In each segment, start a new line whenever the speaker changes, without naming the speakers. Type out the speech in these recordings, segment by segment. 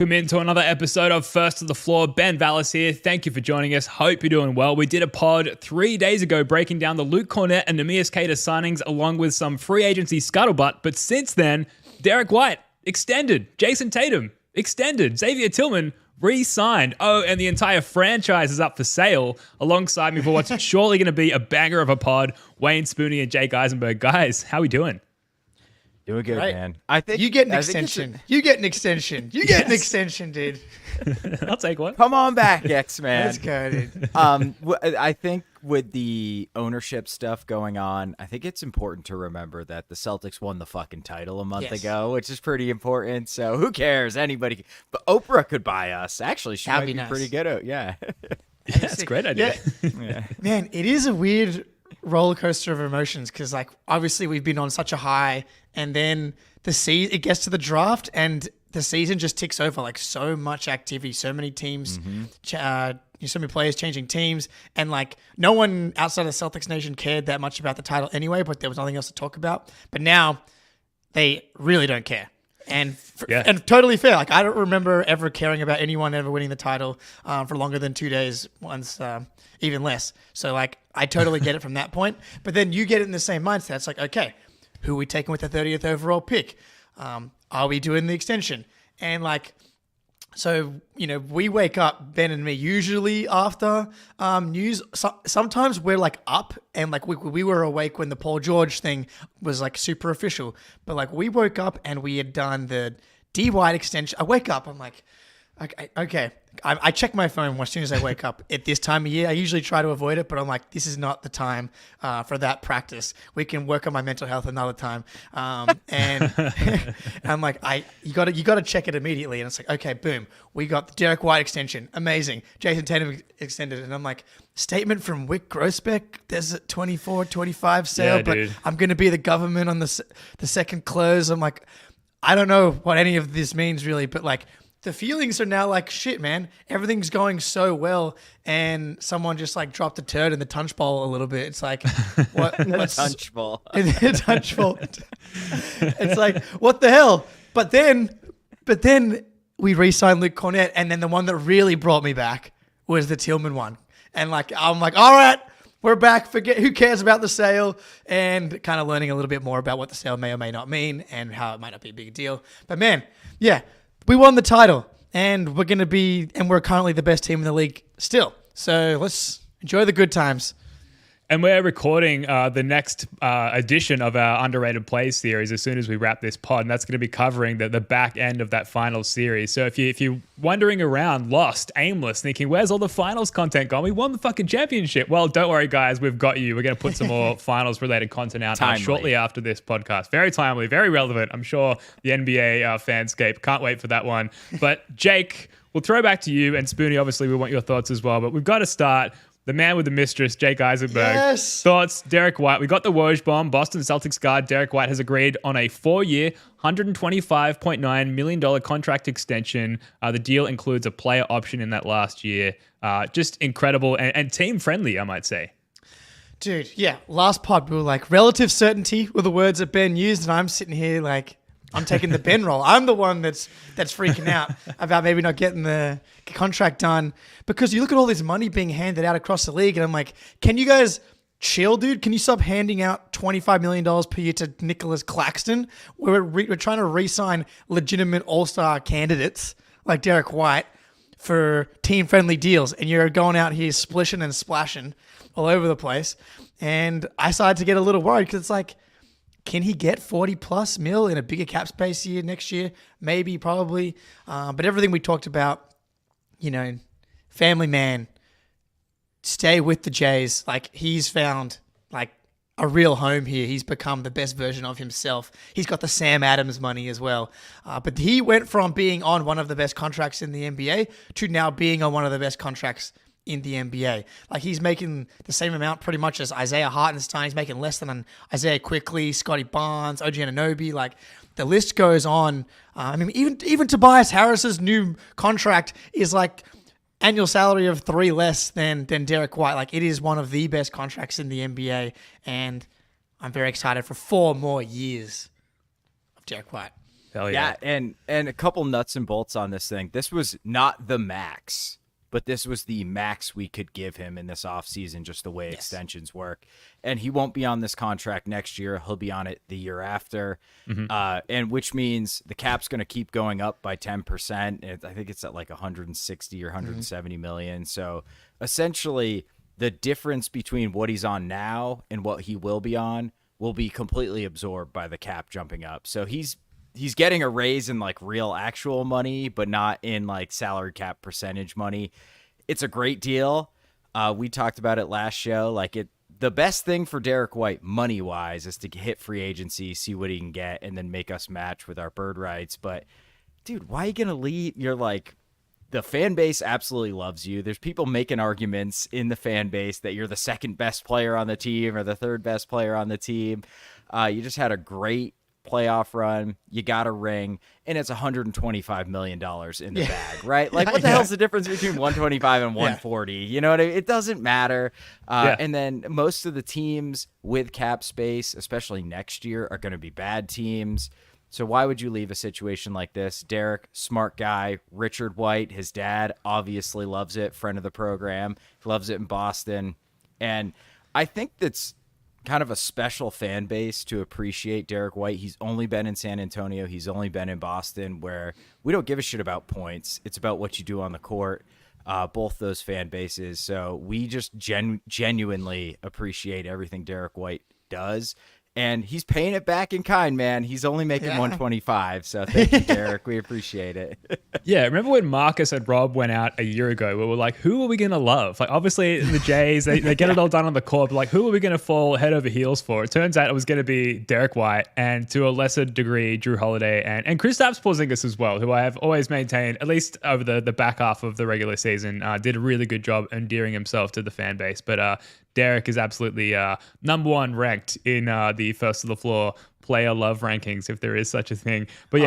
Welcome into another episode of First to the Floor. Ben Vallis here. Thank you for joining us. Hope you're doing well. We did a pod 3 days ago breaking down the Luke Kornet and Neemias Queta signings along with some free agency scuttlebutt. But since then, Derrick White extended. Jayson Tatum extended. Xavier Tillman re-signed. Oh, and the entire franchise is up for sale alongside me for what's surely going to be a banger of a pod. Wayne Spooney and Jake Eisenberg. Guys, how we doing?
Doing good,
right.
Man. I think
you get an extension. You get an extension. You get an extension, dude.
I'll take one.
Come on back, X-Man.
Let's go, dude.
I think with the ownership stuff going on, I think it's important to remember that the Celtics won the fucking title a month ago, which is pretty important. So who cares? Anybody. But Oprah could buy us. Actually, she might be nice. Pretty good at yeah.
Yeah, that's a great idea.
Yeah. Man, it is a weird roller coaster of emotions because, like, obviously we've been on such a high, and then it gets to the draft and the season just ticks over. Like, so much activity, so many teams, so many players changing teams, and like no one outside of Celtics Nation cared that much about the title anyway. But there was nothing else to talk about. But now they really don't care. And totally fair. Like, I don't remember ever caring about anyone ever winning the title for longer than 2 days, once even less. So, like, I totally get it from that point. But then you get it in the same mindset. It's like, okay, who are we taking with the 30th overall pick? Are we doing the extension? And, like, so, we wake up, Ben and me, usually after news. Sometimes we're like up and like we were awake when the Paul George thing was like super official. But like we woke up and we had done the D White extension. I wake up, I'm like, okay. I check my phone as soon as I wake up at this time of year. I usually try to avoid it, but I'm like, this is not the time for that practice. We can work on my mental health another time. And I'm like, you got to check it immediately. And it's like, okay, boom, we got the Derrick White extension, amazing. Jayson Tatum extended, and I'm like, statement from Wyc Grousbeck. There's a 24-25 sale, but dude, I'm going to be the government on the second close. I'm like, I don't know what any of this means really, but like, the feelings are now like, shit, man, everything's going so well, and someone just like dropped a turd in the tunch bowl a little bit. It's like, what's
tunch bowl?
Tunch bowl. It's like, what the hell? But then we re-signed Luke Kornet, and then the one that really brought me back was the Tillman one. And like, I'm like, all right, we're back. Forget who cares about the sale, and kind of learning a little bit more about what the sale may or may not mean and how it might not be a big deal. But man, yeah. We won the title, and we're currently the best team in the league still. So let's enjoy the good times.
And we're recording the next edition of our Underrated Plays series as soon as we wrap this pod, and that's going to be covering the back end of that finals series. So if you're wandering around, lost, aimless, thinking, where's all the finals content gone? We won the fucking championship. Well, don't worry, guys. We've got you. We're going to put some more finals-related content out shortly after this podcast. Very timely, very relevant. I'm sure the NBA fanscape can't wait for that one. But Jake, we'll throw back to you, and Spoonie, obviously, we want your thoughts as well. But we've got to start. The man with the mistress, Jake Eisenberg.
Yes.
Thoughts, Derrick White. We got the Woj bomb. Boston Celtics guard Derrick White has agreed on a 4-year, $125.9 million contract extension. The deal includes a player option in that last year. Just incredible and team-friendly, I might say.
Dude, yeah. Last pod, we were like, relative certainty were the words that Ben used, and I'm sitting here like, I'm taking the Ben role. I'm the one that's freaking out about maybe not getting the contract done, because you look at all this money being handed out across the league, and I'm like, can you guys chill, dude? Can you stop handing out $25 million per year to Nicholas Claxton? We're trying to re-sign legitimate all-star candidates like Derrick White for team-friendly deals, and you're going out here splishing and splashing all over the place. And I started to get a little worried because it's like, can he get 40 plus mil in a bigger cap space year next year? Maybe, probably. But everything we talked about, family man, stay with the Jays. Like, he's found like a real home here. He's become the best version of himself. He's got the Sam Adams money as well. But he went from being on one of the best contracts in the NBA to now being on one of the best contracts in the NBA. Like, he's making the same amount pretty much as Isaiah Hartenstein. He's making less than Isaiah Quickly, Scotty Barnes, OG Anunoby. Like, the list goes on. I mean, even Tobias Harris's new contract is like annual salary of 3 less than Derrick White. Like, it is one of the best contracts in the NBA, and I'm very excited for 4 more years of Derrick White.
Hell
Yeah, and a couple nuts and bolts on this thing. This was not the max, but this was the max we could give him in this offseason, just the way extensions work. And he won't be on this contract next year. He'll be on it the year after, and which means the cap's going to keep going up by 10%. I think it's at like 160 or 170 million. So essentially, the difference between what he's on now and what he will be on will be completely absorbed by the cap jumping up. So he's getting a raise in like real actual money, but not in like salary cap percentage money. It's a great deal. We talked about it last show. The best thing for Derrick White money wise is to hit free agency, see what he can get, and then make us match with our bird rights. But dude, why are you going to leave? You're like, the fan base absolutely loves you. There's people making arguments in the fan base that you're the second best player on the team or the third best player on the team. You just had a great playoff run, you got a ring, and it's $125 million in the bag, right? Like, what the hell's the difference between 125 and 140? You know what I mean? It doesn't matter. And then most of the teams with cap space, especially next year, are going to be bad teams. So why would you leave a situation like this? Derrick, smart guy. Richard White, his dad, obviously loves it. Friend of the program, loves it in Boston. And I think that's kind of a special fan base to appreciate Derrick White. He's only been in San Antonio. He's only been in Boston, where we don't give a shit about points. It's about what you do on the court, both those fan bases. So we just genuinely appreciate everything Derrick White does. And he's paying it back in kind, man. He's only making 125. So thank you, Derrick. We appreciate it.
Yeah, remember when Marcus and Rob went out a year ago where we're like, who are we going to love? Like, obviously, the Jays, they get it all done on the court, but like, who are we going to fall head over heels for? It turns out it was going to be Derrick White and, to a lesser degree, Drew Holiday and Kristaps Porzingis as well, who I have always maintained, at least over the back half of the regular season, did a really good job endearing himself to the fan base. But Derrick is absolutely number one ranked in the first of the floor player love rankings, if there is such a thing. But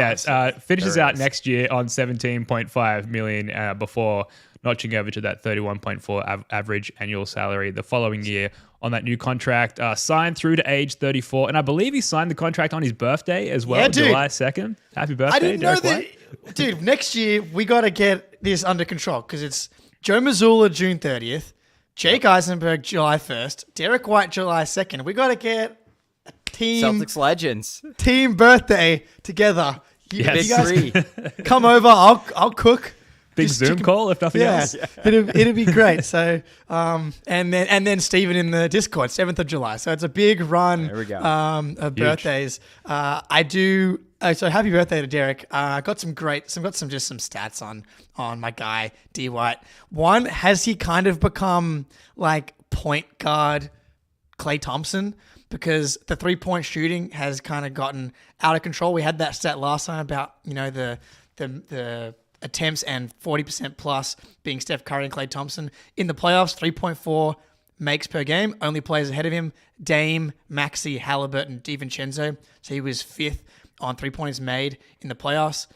finishes out next year on 17.5 million before notching over to that 31.4 average annual salary the following year on that new contract. Signed through to age 34, and I believe he signed the contract on his birthday as well, July 2nd. Happy birthday,
I didn't know
Derrick
that.
White.
Dude, next year we got to get this under control because it's Joe Mazzulla June 30th, Jake Eisenberg July 1st, Derrick White July 2nd. We got to get a team
Celtics legends
team birthday together. You
Yes.
guys come over. I'll cook.
Big
Just
Zoom call, if nothing else.
It'll be great. So, and then Stephen in the Discord, 7th of July. So it's a big run.
There we go.
Of birthdays. I do. So happy birthday to Derrick. Got some stats on my guy D White. One, has he kind of become like point guard Klay Thompson? Because the 3-point shooting has kind of gotten out of control. We had that stat last time about the attempts and 40% plus being Steph Curry and Klay Thompson. In the playoffs, 3.4 makes per game. Only players ahead of him, Dame, Maxey, Halliburton, DiVincenzo. So he was 5th on 3-pointers made in the playoffs.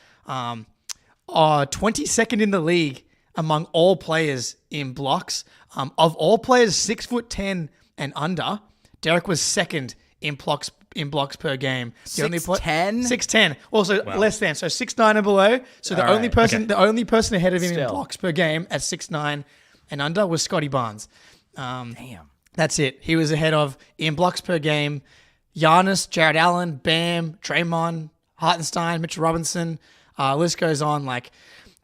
22nd in the league among all players in blocks. Of all players 6'10" and under, Derrick was 2nd in blocks per game.
6'10"?
6'10". Also less than. So 6'9" and below. So the only person ahead of him in blocks per game at 6'9" and under was Scotty Barnes.
Damn.
That's it. He was ahead of, in blocks per game, Giannis, Jared Allen, Bam, Draymond, Hartenstein, Mitchell Robinson. List goes on. Like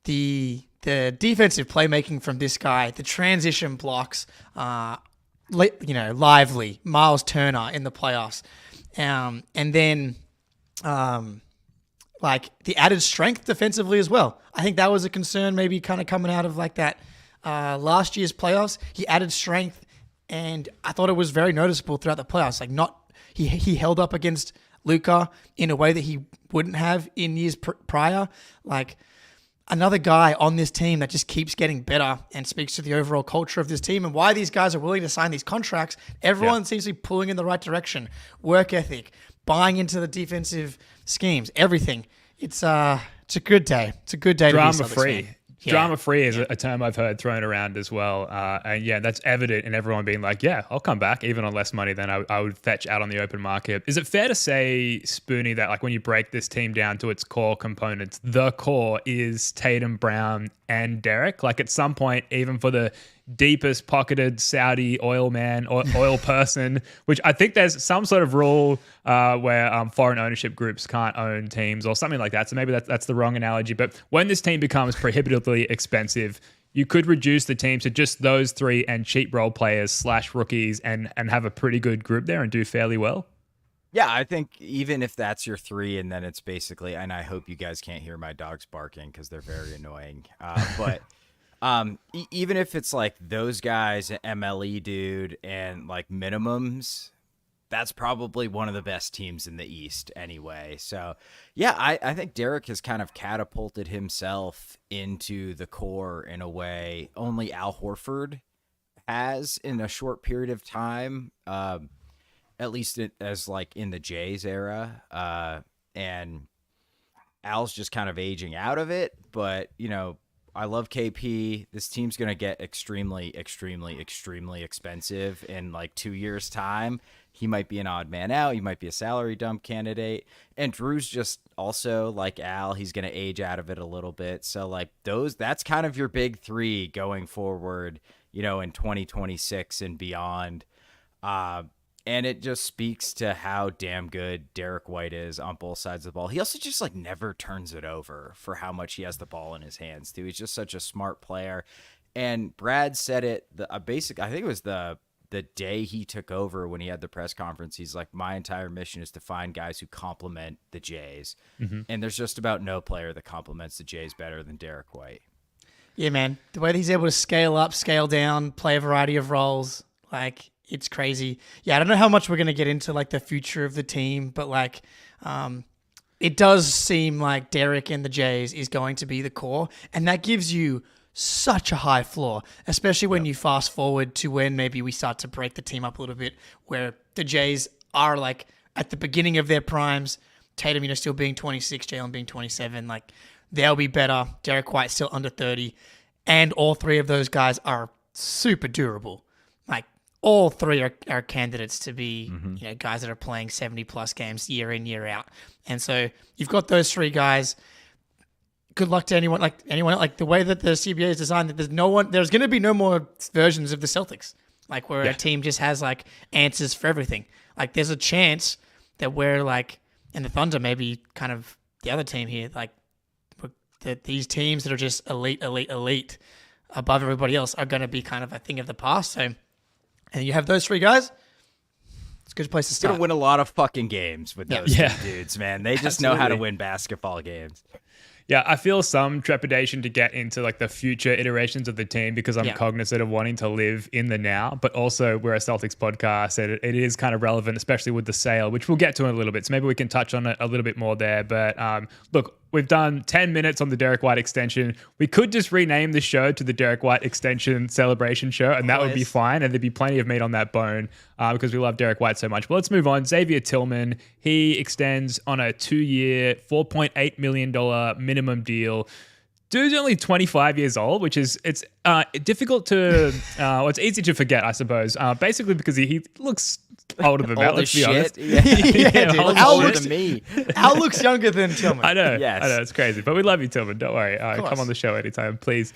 the defensive playmaking from this guy, the transition blocks, lively. Miles Turner in the playoffs. And then like the added strength defensively as well. I think that was a concern maybe kind of coming out of like that last year's playoffs. He added strength, and I thought it was very noticeable throughout the playoffs. Like he held up against Luka in a way that he wouldn't have in years prior. Like another guy on this team that just keeps getting better and speaks to the overall culture of this team and why these guys are willing to sign these contracts. Everyone seems to be pulling in the right direction. Work ethic, buying into the defensive schemes, everything. It's a good day. It's a good day to be a Celtics fan.
Drama-free is a term I've heard thrown around as well. And yeah, that's evident in everyone being like, yeah, I'll come back even on less money than I would fetch out on the open market. Is it fair to say, Spoonie, that like when you break this team down to its core components, the core is Tatum, Brown, and Derrick? Like at some point, even for the deepest pocketed Saudi oil man or oil person, which I think there's some sort of rule where foreign ownership groups can't own teams or something like that. So maybe that's the wrong analogy. But when this team becomes prohibitively expensive, you could reduce the team to just those three and cheap role players / rookies and have a pretty good group there and do fairly well.
Yeah, I think even if that's your three, and then it's basically, and I hope you guys can't hear my dogs barking because they're very annoying. But even if it's like those guys, MLE dude, and like minimums, that's probably one of the best teams in the East anyway. So yeah, I think Derrick has kind of catapulted himself into the core in a way only Al Horford has in a short period of time. At least as like in the Jays era, and Al's just kind of aging out of it. But, you know, I love KP. This team's going to get extremely, extremely, extremely expensive in like 2 years' time. He might be an odd man out. He might be a salary dump candidate. And Drew's just also like Al. He's going to age out of it a little bit. So like that's kind of your big three going forward, you know, in 2026 and beyond. And it just speaks to how damn good Derrick White is on both sides of the ball. He also just like never turns it over for how much he has the ball in his hands too. He's just such a smart player. And Brad said it, I think it was the day he took over when he had the press conference. He's like, my entire mission is to find guys who complement the Jays. Mm-hmm. And there's just about no player that complements the Jays better than Derrick White.
Yeah, man. The way that he's able to scale up, scale down, play a variety of roles, like, it's crazy. Yeah, I don't know how much we're going to get into like the future of the team, but like it does seem like Derrick and the Jays is going to be the core, and that gives you such a high floor, especially when you fast forward to when maybe we start to break the team up a little bit, where the Jays are like at the beginning of their primes, Tatum, you know, still being 26, Jalen being 27, like they'll be better. Derrick White still under 30, and all three of those guys are super durable. Like, all three are candidates to be, you know, guys that are playing 70-plus games year in, year out. And so you've got those three guys. Good luck to anyone like the way that the CBA is designed, that there's going to be no more versions of the Celtics, like where a team just has like answers for everything. Like there's a chance that we're like, and the Thunder maybe kind of the other team here, like that these teams that are just elite above everybody else are going to be kind of a thing of the past. So, and you have those three guys, it's a good place to start.
Going to win a lot of fucking games with those two dudes, man. They just know how to win basketball games.
Yeah, I feel some trepidation to get into like the future iterations of the team because I'm cognizant of wanting to live in the now, but also we're a Celtics podcast and it is kind of relevant, especially with the sale, which we'll get to in a little bit. So maybe we can touch on it a little bit more there. But look, we've done 10 minutes on the Derrick White extension. We could just rename the show to the Derrick White extension celebration show, and that would be fine. And there'd be plenty of meat on that bone because we love Derrick White so much. But let's move on. Xavier Tillman, he extends on a 2-year, $4.8 million minimum deal. Dude's only 25 years old, which is it's difficult to it's easy to forget, I suppose. Basically because he looks older than that, let's be honest.
Dude, older than me. Al looks younger than Tillman.
I know, it's crazy. But we love you, Tillman. Don't worry. Come on the show anytime, please.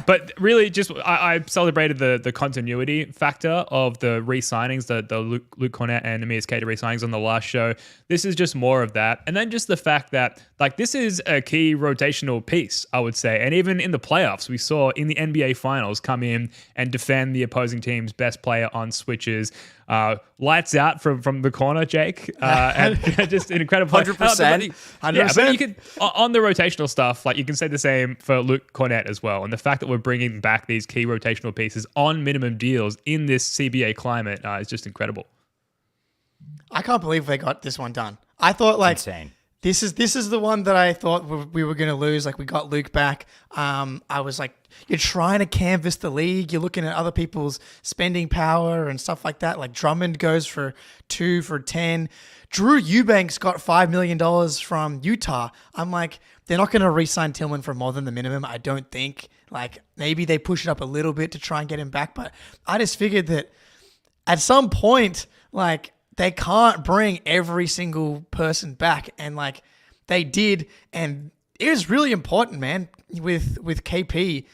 But really, just I celebrated the continuity factor of the re-signings, the Luke Cornett and Amir Skater re-signings on the last show. This is just more of that. And then just the fact that like this is a key rotational piece, I would say. And even in the playoffs, we saw in the NBA Finals come in and defend the opposing team's best player on switches. Lights out from the corner, Jake. And just an incredible
100%.
Yeah, but you can on the rotational stuff, like you can say the same for Luke Cornett as well. And the fact that we're bringing back these key rotational pieces on minimum deals in this CBA climate is just incredible.
I can't believe they got this one done. I thought like
insane.
This is the one that I thought we were going to lose. Like we got Luke back. I was like you're trying to canvas the league. You're looking at other people's spending power and stuff like that. Like Drummond goes for 2 for 10. Drew Eubanks got $5 million from Utah. I'm like, they're not going to re-sign Tillman for more than the minimum, I don't think. Like, maybe they push it up a little bit to try and get him back. But I just figured that at some point, like, they can't bring every single person back. And, like, they did. And it was really important, man, with KP.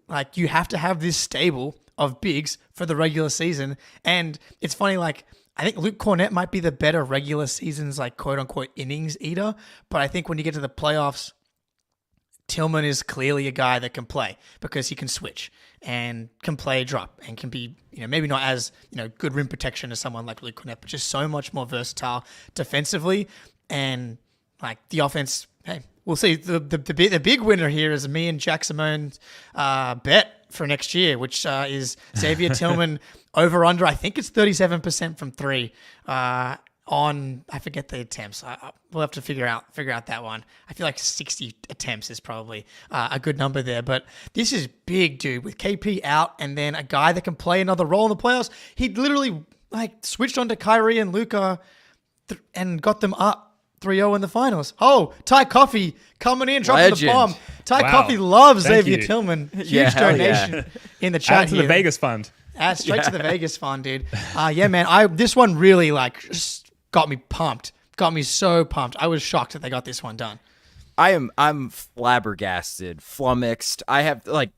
Like, you have to have this stable of bigs for the regular season. And it's funny, like, I think Luke Cornett might be the better regular season's, like, quote-unquote innings eater. But I think when you get to the playoffs, Tillman is clearly a guy that can play because he can switch and can play drop and can be, maybe not as, good rim protection as someone like Luke Cornett, but just so much more versatile defensively. And, like, the offense, hey, we'll see. The big winner here is me and Jack Simone's bet for next year, which is Xavier Tillman over under. I think it's 37% from 3 on, I forget the attempts. We'll have to figure out that one. I feel like 60 attempts is probably a good number there. But this is big, dude. With KP out and then a guy that can play another role in the playoffs, he literally switched on to Kyrie and Luka and got them up 3-0 in the finals. Oh, Ty Coffey coming in, dropping the bomb. Ty Coffey loves Xavier Tillman. Huge donation in the chat.
Add to the Vegas fund.
Add straight to the Vegas fund, dude. Yeah, man. This one really just got me pumped. Got me so pumped. I was shocked that they got this one done.
I'm flabbergasted, flummoxed. I have like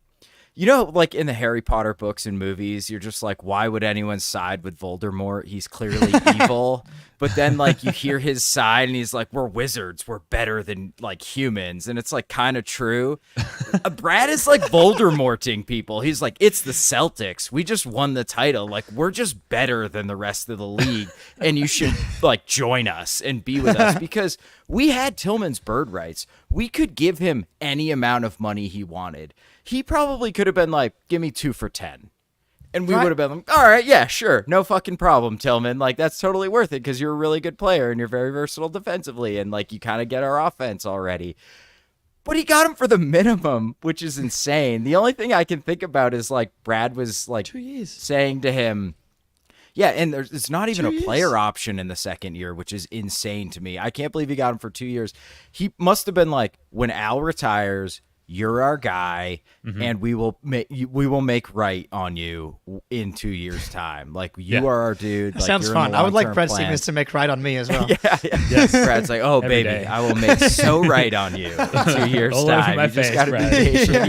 in the Harry Potter books and movies, you're just like, why would anyone side with Voldemort? He's clearly evil. But then you hear his side and he's like, we're wizards. We're better than humans. And it's kind of true. Brad is Voldemorting people. He's like, it's the Celtics. We just won the title. We're just better than the rest of the league. And you should join us and be with us because we had Tillman's bird rights. We could give him any amount of money he wanted. He probably could have been give me 2 for 10. And we would have been all right, yeah, sure. No fucking problem, Tillman. That's totally worth it because you're a really good player and you're very versatile defensively and you kind of get our offense already. But he got him for the minimum, which is insane. The only thing I can think about is Brad was
2 years
saying to him, yeah, and it's not even a player option in the second year, which is insane to me. I can't believe he got him for 2 years. He must have been when Al retires, you're our guy, and we will make right on you in 2 years' time. You are our dude.
That sounds fun. I would like Brad Stevens to make right on me as well.
Yeah. Yes. Brad's oh, every baby, day. I will make so right on you in 2 years'
all
time.
Over my
you
face,
just got to be patient.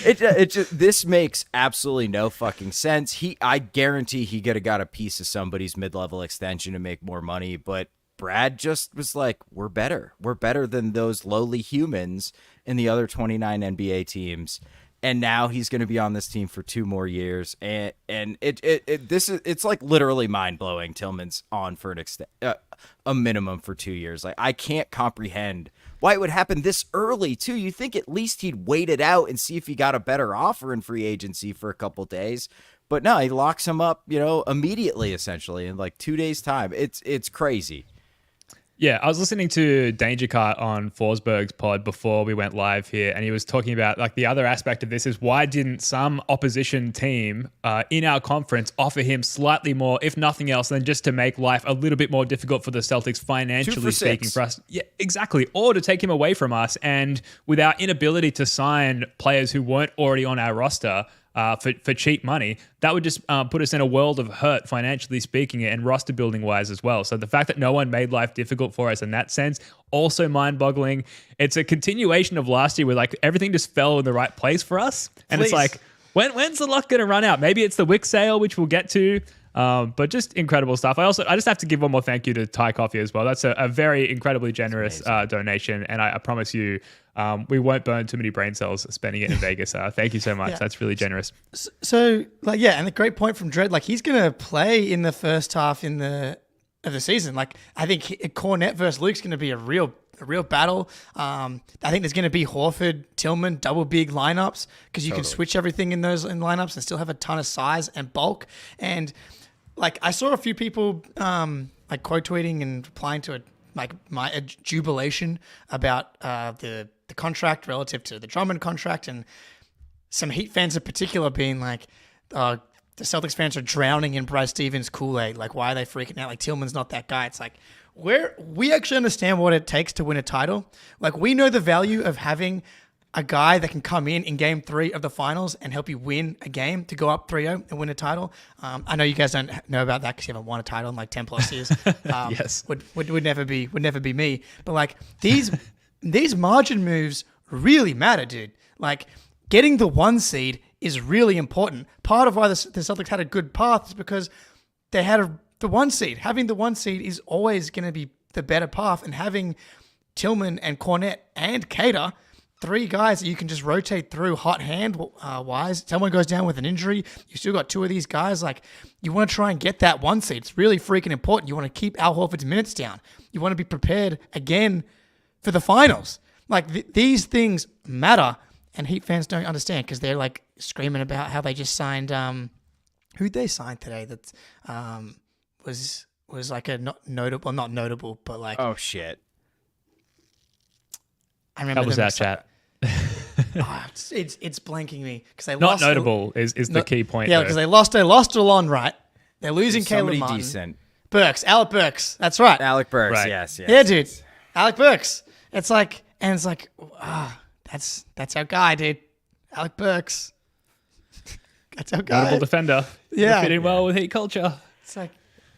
Yes. This makes absolutely no fucking sense. I guarantee he could have got a piece of somebody's mid-level extension to make more money, but Brad just was we're better. We're better than those lowly humans in the other 29 NBA teams. And now he's going to be on this team for 2 more years. And it's literally mind blowing. Tillman's on for a minimum for 2 years. I can't comprehend why it would happen this early too. You think at least he'd wait it out and see if he got a better offer in free agency for a couple days. But no, he locks him up, immediately, essentially in 2 days time. It's crazy.
Yeah, I was listening to Danger Cart on Forsberg's pod before we went live here, and he was talking about the other aspect of this is why didn't some opposition team in our conference offer him slightly more, if nothing else, than just to make life a little bit more difficult for the Celtics financially speaking for us. Yeah, exactly. Or to take him away from us, and with our inability to sign players who weren't already on our roster, for cheap money, that would just put us in a world of hurt financially speaking and roster building wise as well. So the fact that no one made life difficult for us in that sense, also mind boggling. It's a continuation of last year where everything just fell in the right place for us. And It's when's the luck going to run out? Maybe it's the Wyc sale, which we'll get to. But just incredible stuff. I just have to give one more thank you to Ty Coffey as well. That's a very incredibly generous donation. And I promise you, we won't burn too many brain cells spending it in Vegas. Thank you so much. Yeah. That's really generous.
So and a great point from Dredd. He's going to play in the first half of the season. I think Cornette versus Luke's going to be a real battle. I think there's going to be Horford, Tillman, double big lineups because you can switch everything in lineups and still have a ton of size and bulk. And I saw a few people quote tweeting and replying to it, my jubilation about the contract relative to the Drummond contract. And some Heat fans in particular being like, the Celtics fans are drowning in Brad Stevens' Kool-Aid. Like, why are they freaking out? Like, Tillman's not that guy. It's like, we actually understand what it takes to win a title. Like, we know the value of having a guy that can come in game 3 of the finals and help you win a game to go up 3-0 and win a title. I know you guys don't know about that because you haven't won a title in like 10 plus years.
Yes.
Would never be me. But like these margin moves really matter, dude. Like getting the 1 seed is really important. Part of why the Celtics had a good path is because they had the 1 seed. Having the 1 seed is always going to be the better path, and having Tillman and Cornette and Cater, 3 guys that you can just rotate through hot hand wise. Someone goes down with an injury, you still got 2 of these guys. Like, you want to try and get that 1 seed. It's really freaking important. You want to keep Al Horford's minutes down. You want to be prepared again for the finals. Like, these things matter, and Heat fans don't understand because they're like screaming about how they just signed who'd they sign today that was like a not notable, but like,
oh shit,
I remember
that was that chat.
It's blanking me because they
Not
lost.
notable is the key point.
Yeah, because they lost Alon, right? They're losing Caleb Martin.
Decent.
Alec Burks. That's right.
Alec Burks.
Right.
Yes.
Yeah, dude. Alec Burks. It's like, that's our guy, dude. Alec Burks. That's our guy.
Notable defender.
Yeah.
Fitting well with Heat culture.
It's like,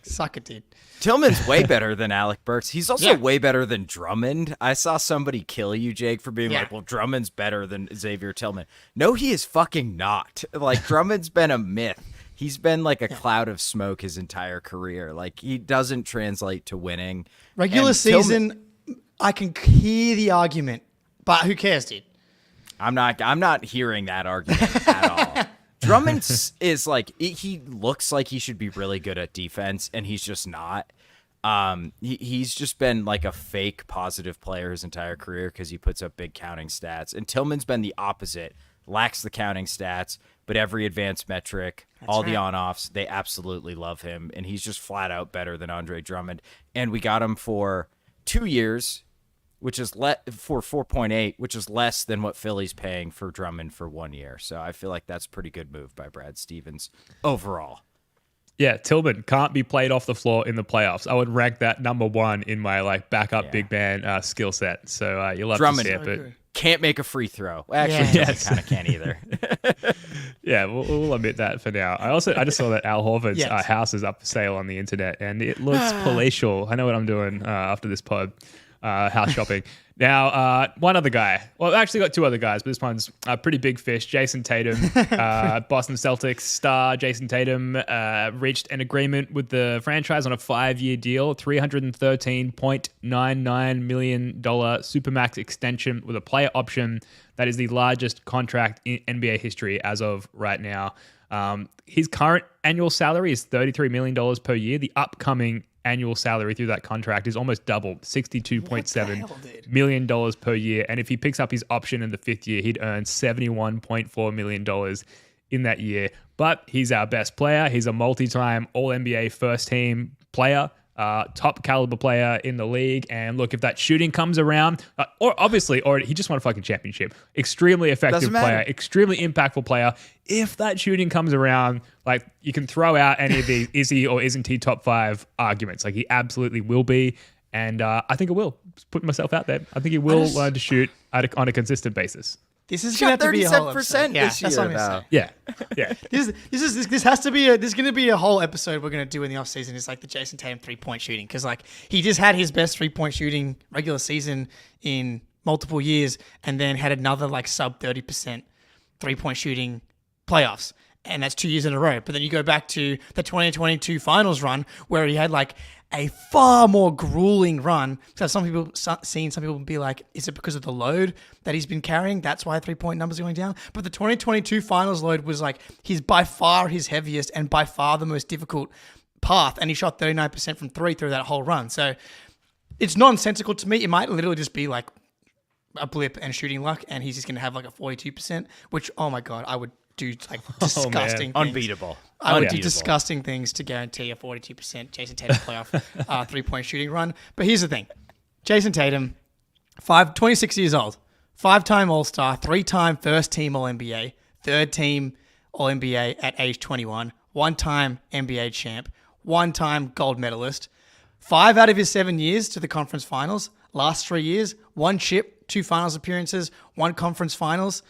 suck it, dude.
Tillman's way better than Alec Burks. He's also way better than Drummond. I saw somebody kill you, Jake, for being like, well, Drummond's better than Xavier Tillman. No, he is fucking not. Like, Drummond's been a myth. He's been like a cloud of smoke his entire career. Like, he doesn't translate to winning.
Regular season, I can hear the argument, but who cares, dude? I'm
not hearing that argument at all. Drummond is like, he looks like he should be really good at defense, and he's just not. He's just been like a fake positive player his entire career because he puts up big counting stats. And Tillman's been the opposite, lacks the counting stats, but every advanced metric, the on-offs, they absolutely love him. And he's just flat out better than Andre Drummond. And we got him for 2 years, which is for 4.8, which is less than what Philly's paying for Drummond for 1 year. So I feel like that's a pretty good move by Brad Stevens overall.
Yeah, Tillman can't be played off the floor in the playoffs. I would rank that number 1 in my like backup big man skill set. So you'll love
Drummond
to see it, but
can't make a free throw. Actually, kind of can't either.
Yeah, we'll admit that for now. I just saw that Al Horford's house is up for sale on the internet, and it looks palatial. I know what I'm doing after this pod. House shopping. Now, one other guy. Well, I've actually got 2 other guys, but this one's a pretty big fish. Jayson Tatum, Boston Celtics star Jayson Tatum reached an agreement with the franchise on a 5-year deal, $313.99 million supermax extension with a player option. That is the largest contract in NBA history as of right now. His current annual salary is $33 million per year. The upcoming annual salary through that contract is almost double, $62.7 million per year. And if he picks up his option in the 5th year, he'd earn $71.4 million in that year. But he's our best player. He's a multi-time All-NBA first-team player, top caliber player in the league. And look, if that shooting comes around, or he just won a fucking championship. Extremely effective player, extremely impactful player. If that shooting comes around, like, you can throw out any of the is he or isn't he top 5 arguments. Like, he absolutely will be. And I think it will. Just putting myself out there. I think he will learn to shoot on a consistent basis.
This is going to have to be a whole episode.
This year. That's what I'm saying.
Yeah.
This has to be there's going to be a whole episode we're going to do in the offseason. It's like the Jayson Tatum 3-point shooting, because like he just had his best 3-point shooting regular season in multiple years, and then had another like sub 30% 3-point shooting playoffs. And that's 2 years in a row. But then you go back to the 2022 finals run where he had like a far more grueling run. So some people be like, is it because of the load that he's been carrying? That's why 3-point numbers are going down. But the 2022 finals load was like by far his heaviest and by far the most difficult path. And he shot 39% from 3 through that whole run. So it's nonsensical to me. It might literally just be like a blip and shooting luck, and he's just going to have like a 42%, which, oh my God, I would do like disgusting things.
Unbeatable.
I would do disgusting things to guarantee a 42% Jayson Tatum playoff 3-point shooting run. But here's the thing. Jayson Tatum, 26 years old, 5-time All-Star, 3-time first-team All-NBA, third team All-NBA at age 21, one-time NBA champ, one-time gold medalist, 5 out of his 7 years to the conference finals, last 3 years, 1 chip, 2 finals appearances, 1 conference finals.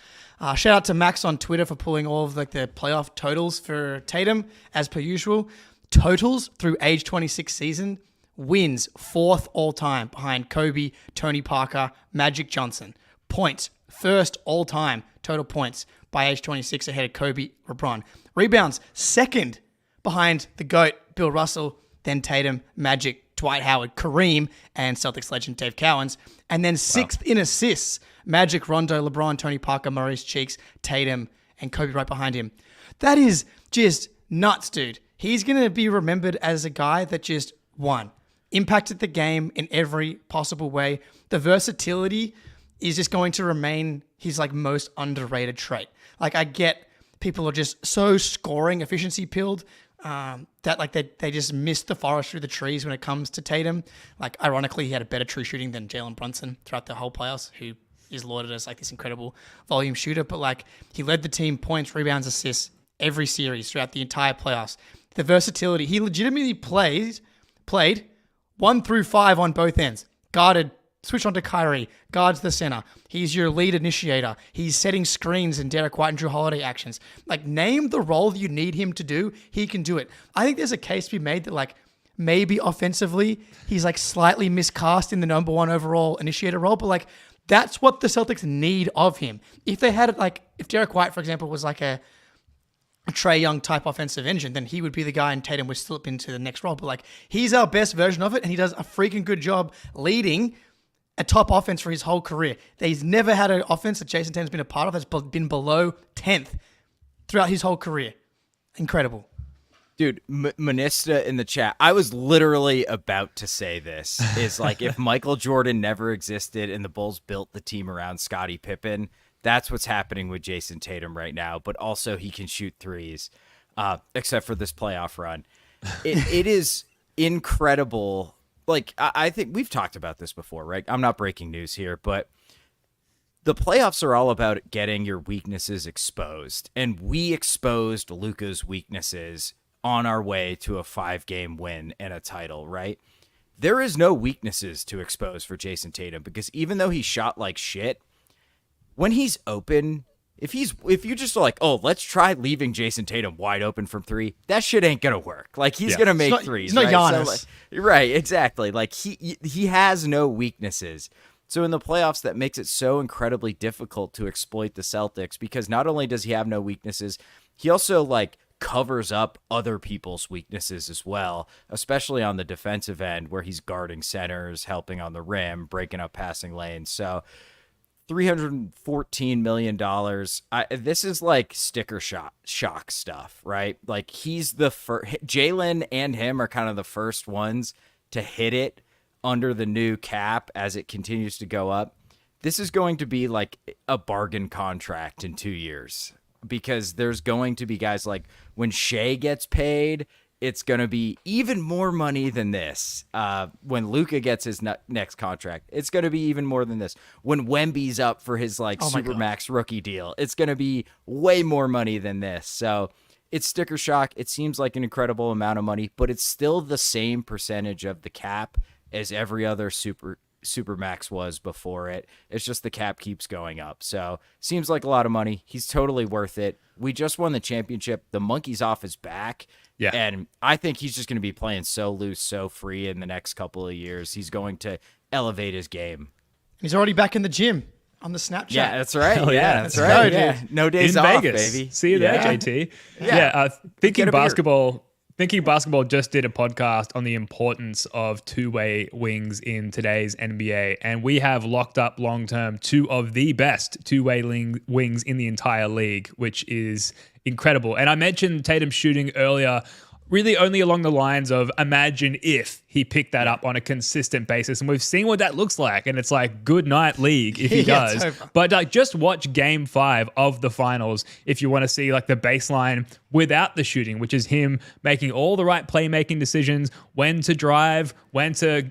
Shout out to Max on Twitter for pulling all of the playoff totals for Tatum, as per usual. Totals through age 26 season, wins 4th all-time behind Kobe, Tony Parker, Magic Johnson. Points, 1st all-time total points by age 26 ahead of Kobe, LeBron. Rebounds, 2nd behind the GOAT, Bill Russell, then Tatum, Magic, Dwight Howard, Kareem, and Celtics legend Dave Cowens. And then 6th in assists, Magic, Rondo, LeBron, Tony Parker, Maurice Cheeks, Tatum, and Kobe right behind him. That is just nuts, dude. He's going to be remembered as a guy that just won. Impacted the game in every possible way. The versatility is just going to remain his most underrated trait. I get people are just so scoring efficiency pilled that they just miss the forest through the trees when it comes to Tatum. Ironically, he had a better true shooting than Jalen Brunson throughout the whole playoffs, who is lauded as this incredible volume shooter. But he led the team points, rebounds, assists every series throughout the entire playoffs. The versatility, he legitimately played 1 through 5 on both ends. Guarded, switch onto Kyrie, guards the center. He's your lead initiator. He's setting screens in Derrick White and Drew Holiday actions. Name the role that you need him to do, he can do it. I think there's a case to be made that maybe offensively he's slightly miscast in the number 1 overall initiator role, but that's what the Celtics need of him. If they had it if Derrick White, for example, was a Trae Young type offensive engine, then he would be the guy and Tatum would slip into the next role. But he's our best version of it, and he does a freaking good job leading a top offense for his whole career. He's never had an offense that Jayson Tatum's been a part of that's been below 10th throughout his whole career. Incredible.
Dude, Manista in the chat, I was literally about to say this, is if Michael Jordan never existed and the Bulls built the team around Scottie Pippen, that's what's happening with Jayson Tatum right now. But also he can shoot threes, except for this playoff run. It is incredible. I think we've talked about this before, right? I'm not breaking news here, but the playoffs are all about getting your weaknesses exposed. And we exposed Luka's weaknesses on our way to a 5-game win and a title, right? There is no weaknesses to expose for Jayson Tatum because even though he shot like shit, when he's open, if you just are let's try leaving Jayson Tatum wide open from 3, that shit ain't gonna work. He's gonna make threes.
He's not
right?
Giannis.
Right, exactly. He has no weaknesses. So in the playoffs, that makes it so incredibly difficult to exploit the Celtics because not only does he have no weaknesses, he also covers up other people's weaknesses as well, especially on the defensive end where he's guarding centers, helping on the rim, breaking up passing lanes. So $314 million. This is sticker shock stuff, right? He's the first. Jalen and him are kind of the first ones to hit it under the new cap as it continues to go up. This is going to be a bargain contract in 2 years because there's going to be guys when Shea gets paid, it's going to be even more money than this. When Luka gets his next contract, it's going to be even more than this. When Wemby's up for his supermax rookie deal, it's going to be way more money than this. So it's sticker shock. It seems like an incredible amount of money, but it's still the same percentage of the cap as every other supermax was before it. It's just the cap keeps going up. So seems like a lot of money. He's totally worth it. We just won the championship. The monkey's off his back. Yeah. And I think he's just going to be playing so loose, so free in the next couple of years. He's going to elevate his game.
He's already back in the gym on the Snapchat.
Yeah, that's right.
Hell yeah,
that's right.
Go,
yeah. No days
in
off,
Vegas.
baby.
See you there, JT. Thinking basketball just did a podcast on the importance of two-way wings in today's NBA, and we have locked up long-term 2 of the best two-way wings in the entire league, which is incredible. And I mentioned Tatum shooting earlier. really only along the lines of imagine if he picked that up on a consistent basis. And we've seen what that looks like. And it's like, good night, league, if he does. But like, just watch game 5 of the finals if you want to see like the baseline without the shooting, which is him making all the right playmaking decisions, when to drive, when to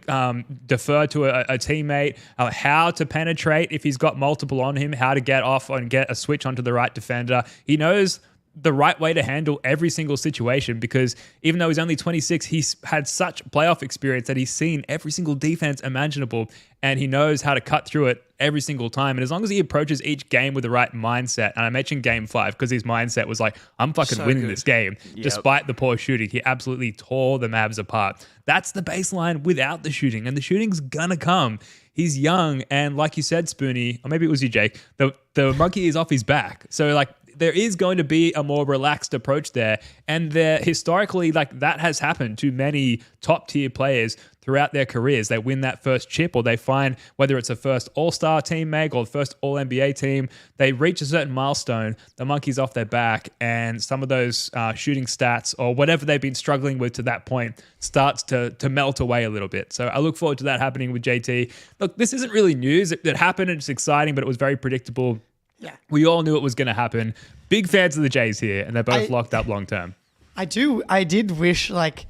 defer to a teammate, how to penetrate if he's got multiple on him, how to get off and get a switch onto the right defender. He knows the right way to handle every single situation, because even though he's only 26, he's had such playoff experience that he's seen every single defense imaginable, and he knows how to cut through it every single time. And as long as he approaches each game with the right mindset, and I mentioned game 5 because his mindset was like, I'm fucking winning this game. Despite the poor shooting, he absolutely tore the Mavs apart. That's the baseline without the shooting, and the shooting's gonna come. He's young, and like you said, Spoonie, or maybe it was you, Jake, the monkey is off his back. So like, there is going to be a more relaxed approach there. And historically, like, that has happened to many top tier players throughout their careers. They win that first chip, or they find, whether it's a first all-star team make or the first all-NBA team, they reach a certain milestone, the monkey's off their back, and some of those shooting stats or whatever they've been struggling with to that point starts to melt away a little bit. So I look forward to that happening with JT. Look, this isn't really news. It happened and it's exciting, but it was very predictable.
Yeah.
We all knew it was going to happen. Big fans of the Jays here, and they're both locked up long term.
I did wish, like,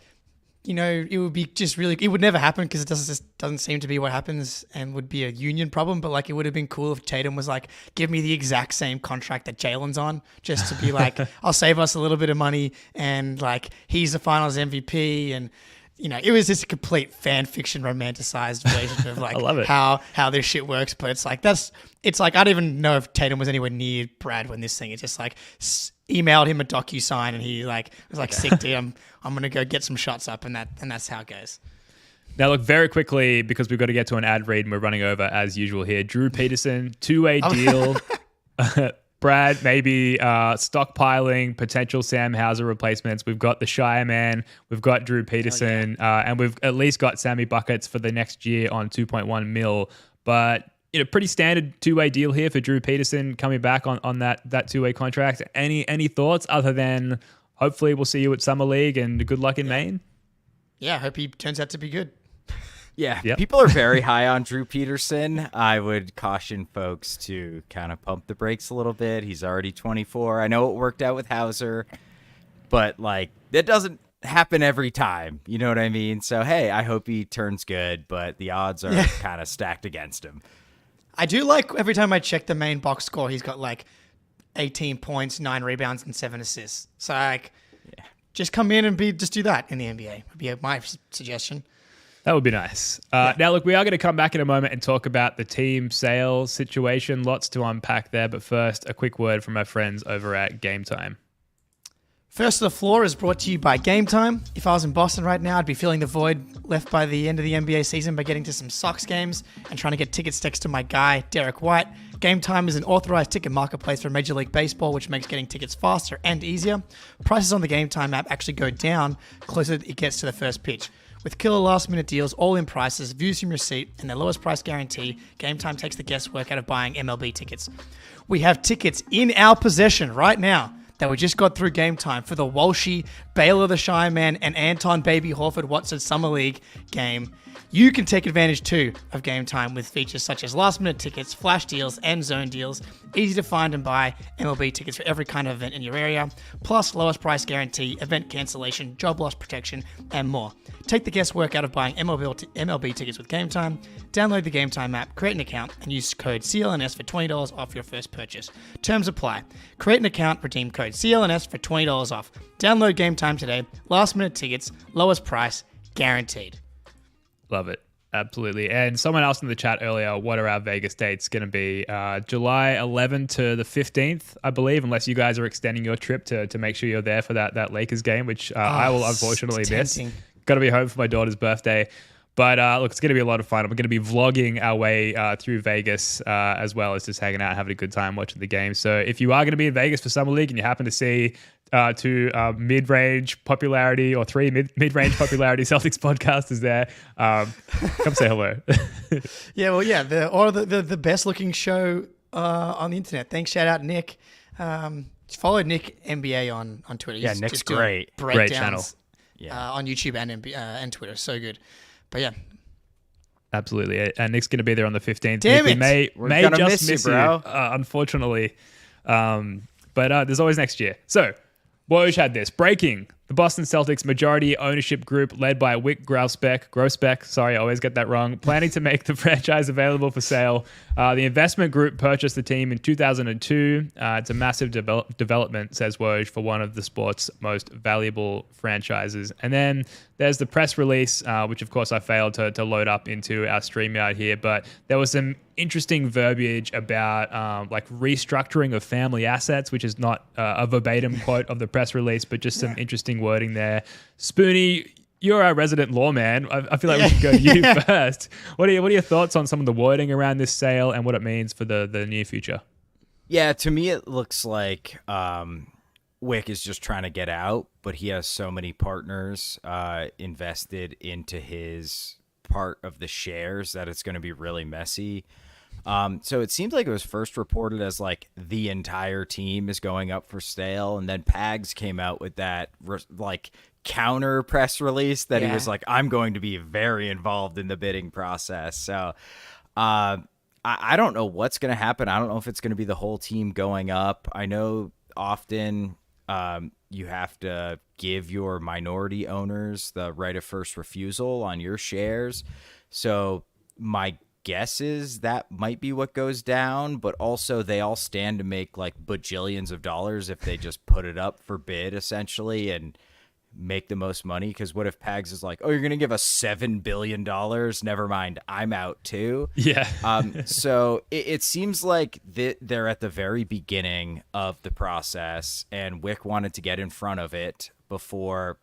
you know, it would be just really, it would never happen because it doesn't seem to be what happens and would be a union problem. But like, it would have been cool if Tatum was like, give me the exact same contract that Jalen's on, just to be like, I'll save us a little bit of money, and like, he's the finals MVP. And, you know, it was just a complete fan fiction romanticized version of like
I love it.
how this shit works. But it's like, I don't even know if Tatum was anywhere near Brad when this thing, it just like emailed him a DocuSign, and he like was like, sick dude, I'm going to go get some shots up, and that's how it goes.
Now, look, very quickly, because we've got to get to an ad read and we're running over as usual here. Drew Peterson, 2-way deal. Brad, maybe stockpiling potential Sam Hauser replacements. We've got the Shire Man, we've got Drew Peterson, and we've at least got Sammy Buckets for the next year on 2.1 mil. But, you know, pretty standard 2-way deal here for Drew Peterson coming back on that 2-way contract. Any thoughts other than hopefully we'll see you at Summer League and good luck in Maine?
Yeah, I hope he turns out to be good.
Yeah, people are very high on Drew Peterson. I would caution folks to kind of pump the brakes a little bit. He's already 24. I know it worked out with Hauser, but like, that doesn't happen every time. You know what I mean? So, hey, I hope he turns good, but the odds are kind of stacked against him.
I do like every time I check the main box score, he's got like 18 points, 9 rebounds, and 7 assists. So like, just come in and just do that in the NBA would be my suggestion.
That would be nice. Now, look, we are going to come back in a moment and talk about the team sales situation. Lots to unpack there. But first, a quick word from our friends over at Game Time.
First to the Floor is brought to you by Game Time. If I was in Boston right now, I'd be filling the void left by the end of the NBA season by getting to some Sox games and trying to get tickets next to my guy, Derrick White. Game Time is an authorized ticket marketplace for Major League Baseball, which makes getting tickets faster and easier. Prices on the Game Time app actually go down closer it gets to the first pitch. With killer last-minute deals, all-in prices, views from your seat, and their lowest price guarantee, Game Time takes the guesswork out of buying MLB tickets. We have tickets in our possession right now that we just got through Game Time for the Walshy, Baylor the Shy Man, and Anton Baby Horford Watson Summer League game. You can take advantage too of Game Time with features such as last-minute tickets, flash deals, and zone deals. Easy to find and buy MLB tickets for every kind of event in your area, plus lowest price guarantee, event cancellation, job loss protection, and more. Take the guesswork out of buying MLB tickets with Game Time. Download the Game Time app, create an account, and use code CLNS for $20 off your first purchase. Terms apply. Create an account, redeem code CLNS for $20 off. Download Game Time today. Last-minute tickets, lowest price, guaranteed.
Love it. Absolutely. And someone else in the chat earlier, what are our Vegas dates going to be? July 11th to the 15th, I believe, unless you guys are extending your trip to make sure you're there for that Lakers game, which I will unfortunately miss. Got to be home for my daughter's birthday. But look, it's going to be a lot of fun. We're going to be vlogging our way through Vegas as well as just hanging out, having a good time watching the game. So if you are going to be in Vegas for Summer League and you happen to see two mid-range popularity or three mid-range popularity Celtics podcasters there, come say hello.
The best looking show on the internet. Thanks, shout out Nick. Follow Nick NBA on Twitter.
Yeah, Nick's great.
Breakdowns.
Great channel.
on YouTube and Twitter. So good. But yeah.
Absolutely. And Nick's going to be there on the 15th.
Damn
Nick,
it.
We may just miss you,
bro.
Unfortunately. But there's always next year. So, Woj had this. Breaking. The Boston Celtics majority ownership group led by Wyc Grousbeck, sorry, I always get that wrong, planning to make the franchise available for sale. The investment group purchased the team in 2002. It's a massive development, says Woj, for one of the sport's most valuable franchises. And then there's the press release, which of course I failed to load up into our StreamYard here, but there was some interesting verbiage about like restructuring of family assets, which is not a verbatim quote of the press release, but just some interesting wording there. Spoonie, you're our resident lawman. I feel like we should go to you first. What are your thoughts on some of the wording around this sale and what it means for the near future?
Yeah, to me it looks like Wyc is just trying to get out, but he has so many partners invested into his part of the shares that it's going to be really messy. So it seems like it was first reported as like the entire team is going up for sale, and then Pags came out with that like counter press release that he was like, I'm going to be very involved in the bidding process. So I don't know what's going to happen. I don't know if it's going to be the whole team going up. I know often you have to give your minority owners the right of first refusal on your shares. So my guess is that might be what goes down, but also they all stand to make like bajillions of dollars if they just put it up for bid essentially and make the most money. Because what if Pags is like, oh, you're gonna give us $7 billion, never mind, I'm out too. So it seems like they're at the very beginning of the process, and Wyc wanted to get in front of it before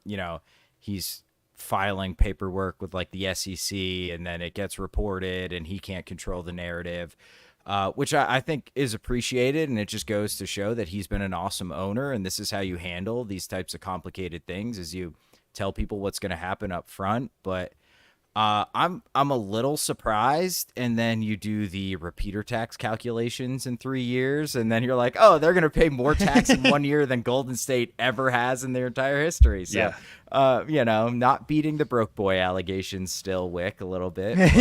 he's filing paperwork with like the SEC, and then it gets reported and he can't control the narrative, which I think is appreciated. And it just goes to show that he's been an awesome owner, and this is how you handle these types of complicated things, is you tell people what's going to happen up front. But I'm a little surprised, and then you do the repeater tax calculations in 3 years, and then you're like, oh, they're going to pay more tax in 1 year than Golden State ever has in their entire history. So, not beating the broke boy allegations still, Wyc, a little bit. But,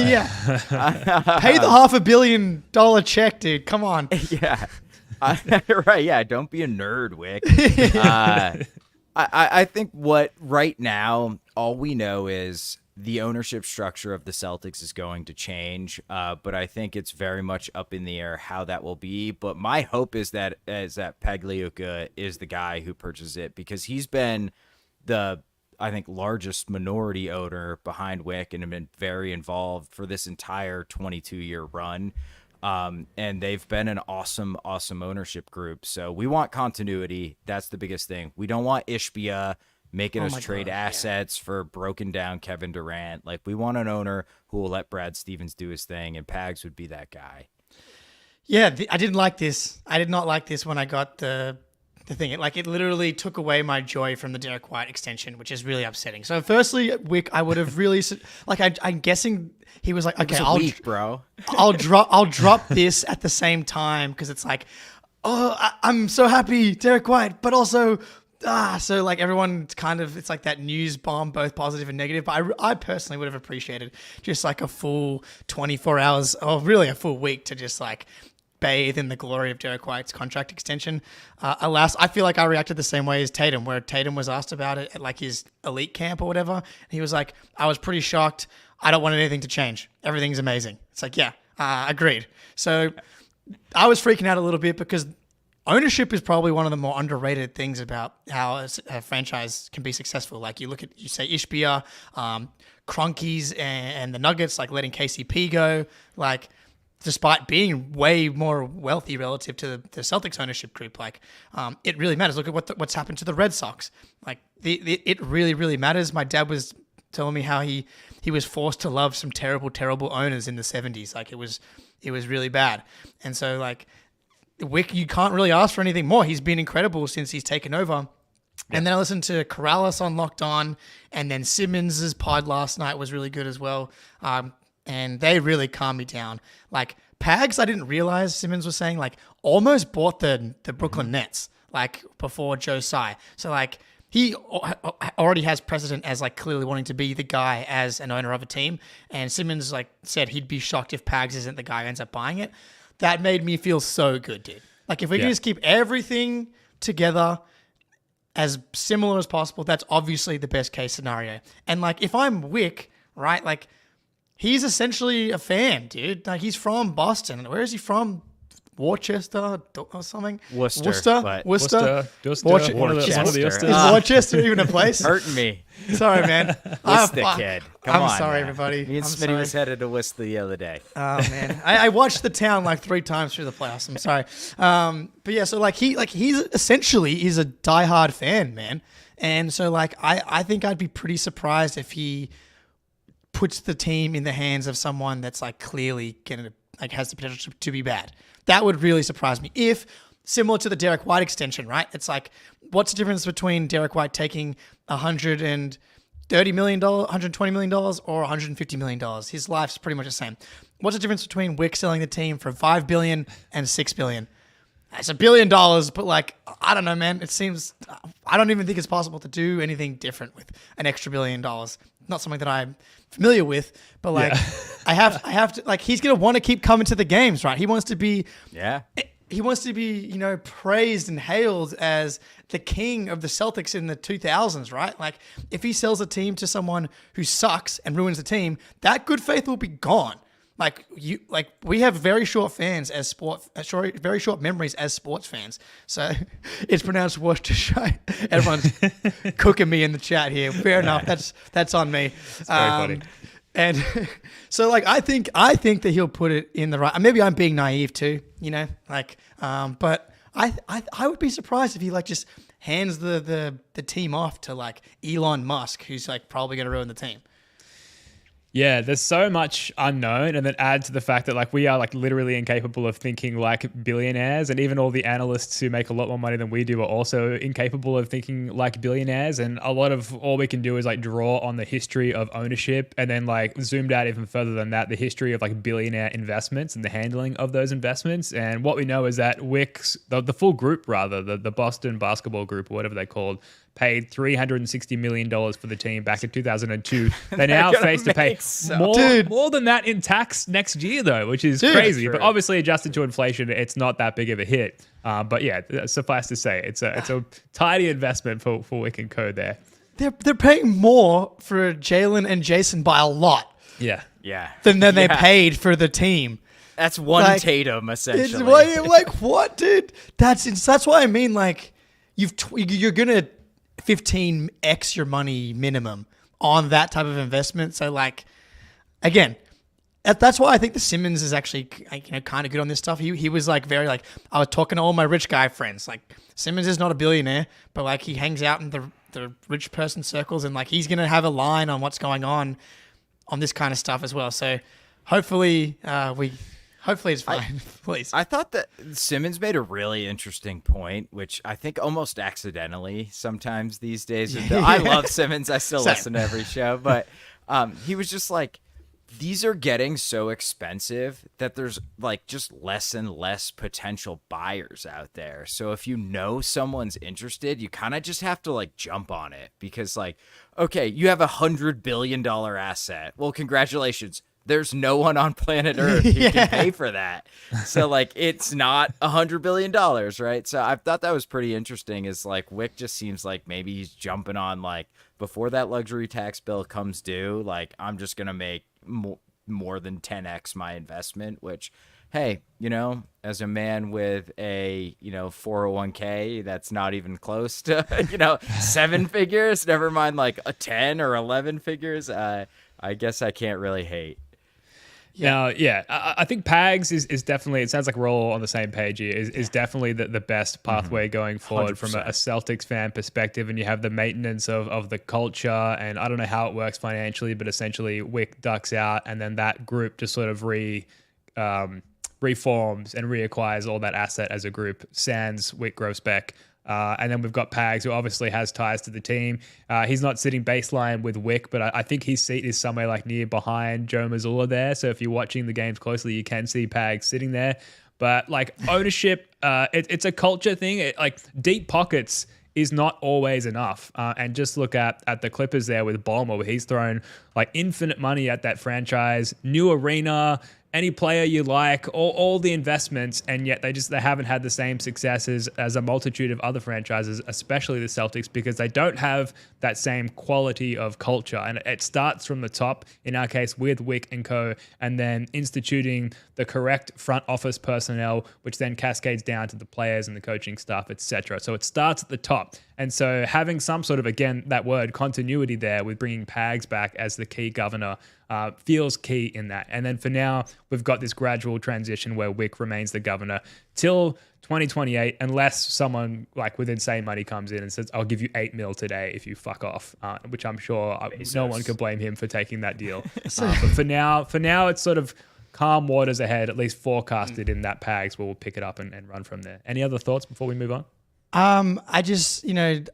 pay the $500 million check, dude. Come on.
Right. Yeah. Don't be a nerd, Wyc. I think what right now, all we know is the ownership structure of the Celtics is going to change, but I think it's very much up in the air how that will be. But my hope is that Pagliuca is the guy who purchases it, because he's been the, I think, largest minority owner behind Wyc and have been very involved for this entire 22-year run. And they've been an awesome ownership group. So we want continuity. That's the biggest thing. We don't want Ishbia making us trade assets for broken down Kevin Durant. Like, we want an owner who will let Brad Stevens do his thing, and Pags would be that guy.
Yeah, I didn't like this. I did not like this when I got the thing. It literally took away my joy from the Derrick White extension, which is really upsetting. So firstly, Wyc, I would have really I'm guessing he was like, okay, I'll drop this at the same time, because it's like, oh, I'm so happy, Derrick White, but also so like everyone kind of, it's like that news bomb, both positive and negative. But I personally would have appreciated just like a full 24 hours, or really a full week, to just like bathe in the glory of Derrick White's contract extension. Alas, I feel like I reacted the same way as Tatum, where Tatum was asked about it at like his elite camp or whatever. And he was like, I was pretty shocked. I don't want anything to change. Everything's amazing. It's like, agreed. So I was freaking out a little bit, because ownership is probably one of the more underrated things about how a franchise can be successful. Like, you say Ishbia, Kroenkes, and the Nuggets, like letting KCP go, like, despite being way more wealthy relative to the Celtics ownership group, like, it really matters. Look at what's happened to the Red Sox. Like, it really, really matters. My dad was telling me how he was forced to love some terrible, terrible owners in the 70s. Like, it was really bad. And so, like, Wyc, you can't really ask for anything more. He's been incredible since he's taken over. And then I listened to Corrales on Locked On, and then Simmons' pod last night was really good as well. And they really calmed me down. Like, Pags, I didn't realize Simmons was saying, like, almost bought the Brooklyn Nets, like, before Joe Tsai. So, like, he already has precedent as like clearly wanting to be the guy as an owner of a team. And Simmons like said he'd be shocked if Pags isn't the guy who ends up buying it. That made me feel so good, dude. Like if we can just keep everything together as similar as possible, that's obviously the best case scenario. And like if I'm Wyc, right, like he's essentially a fan, dude. Like he's from Boston. Where is he from? Worcester or something?
Worcester.
Worcester. One of the Worcesters.
Is Worcester even a place?
Hurting me.
Sorry, man.
Worcester kid. Come on.
I'm sorry,
man.
everybody.
Me and Smitty was headed to Worcester the other day.
Oh man, I watched the town like 3 times through the playoffs. I'm sorry, but yeah. So he's essentially a diehard fan, man. And so like I think I'd be pretty surprised if he puts the team in the hands of someone that's like clearly gonna like has the potential to be bad. That would really surprise me. If, similar to the Derrick White extension, right? It's like, what's the difference between Derrick White taking $130 million, $120 million, or $150 million? His life's pretty much the same. What's the difference between Wyc selling the team for $5 billion and $6 billion? It's $1 billion, but like, I don't know, man. It seems, I don't even think it's possible to do anything different with an extra $1 billion. Not something that I'm familiar with, but like, I have to, like, he's going to want to keep coming to the games, right? He wants to be, praised and hailed as the king of the Celtics in the 2000s, right? Like, if he sells a team to someone who sucks and ruins the team, that good faith will be gone. We have very short very short memories as sports fans. So it's pronounced Worcestershire. Everyone's cooking me in the chat here. Fair enough. That's on me.
That's very funny.
And so like I think that he'll put it in the right. Maybe I'm being naive too, but I would be surprised if he like just hands the team off to like Elon Musk, who's like probably going to ruin the team.
Yeah, there's so much unknown, and then add to the fact that like we are like literally incapable of thinking like billionaires, and even all the analysts who make a lot more money than we do are also incapable of thinking like billionaires. And a lot of all we can do is like draw on the history of ownership, and then like zoomed out even further than that, the history of like billionaire investments and the handling of those investments. And what we know is that Wyc's, the full group rather, the Boston basketball group or whatever they're called, paid $360 million for the team back in 2002. They now face to pay more than that in tax next year, though, which is crazy. True. But obviously, adjusted to inflation, it's not that big of a hit. But yeah, suffice to say, it's a tidy investment for Wyc and Co. there.
They're paying more for Jalen and Jayson by a lot.
Yeah.
Than they paid for the team.
That's one Tatum, essentially.
Like what, dude? That's why I mean, like you're gonna 15x your money minimum on that type of investment. So like, again, that's why I think the Simmons is actually kind of good on this stuff. He was like very like, I was talking to all my rich guy friends. Like Simmons is not a billionaire, but like he hangs out in the rich person circles, and like he's gonna have a line on what's going on this kind of stuff as well. So hopefully Hopefully it's fine. Please.
I thought that Simmons made a really interesting point, which I think almost accidentally sometimes these days. I love Simmons. I still listen to every show. But he was just like, these are getting so expensive that there's like just less and less potential buyers out there. So if you know someone's interested, you kind of just have to like jump on it because like, okay, you have $100 billion asset. Well, congratulations. There's no one on planet Earth who can pay for that. So, like, it's not $100 billion, right? So I thought that was pretty interesting is, like, Wyc just seems like maybe he's jumping on, like, before that luxury tax bill comes due, like, I'm just going to make more than 10x my investment, which, hey, as a man with a, 401k that's not even close to, 7 figures, never mind, like, a 10 or 11 figures, I guess I can't really hate.
Yeah. I think Pags is definitely, it sounds like we're all on the same page here, is definitely the best pathway going forward 100%. From a Celtics fan perspective. And you have the maintenance of the culture, and I don't know how it works financially, but essentially Wyc ducks out, and then that group just sort of reforms and reacquires all that asset as a group, sans Wyc Grousbeck. And then we've got Pags, who obviously has ties to the team. He's not sitting baseline with Wyc, but I think his seat is somewhere like near behind Joe Mazzulla there. So if you're watching the games closely, you can see Pags sitting there. But like ownership, it's a culture thing. Like deep pockets is not always enough. And just look at the Clippers there with Ballmer, where he's thrown like infinite money at that franchise, new arena, any player you like, all the investments, and yet they haven't had the same successes as a multitude of other franchises, especially the Celtics, because they don't have that same quality of culture. And it starts from the top, in our case with Wyc and co, and then instituting the correct front office personnel, which then cascades down to the players and the coaching staff, etc. So it starts at the top. And so having some sort of, again, that word continuity there with bringing Pags back as the key governor feels key in that. And then for now, we've got this gradual transition where Wyc remains the governor till 2028, unless someone like with insane money comes in and says, I'll give you $8 million today if you fuck off, which I'm sure no one could blame him for taking that deal. But for now, it's sort of calm waters ahead, at least forecasted in that Pags, where we'll pick it up and run from there. Any other thoughts before we move on?
I just, if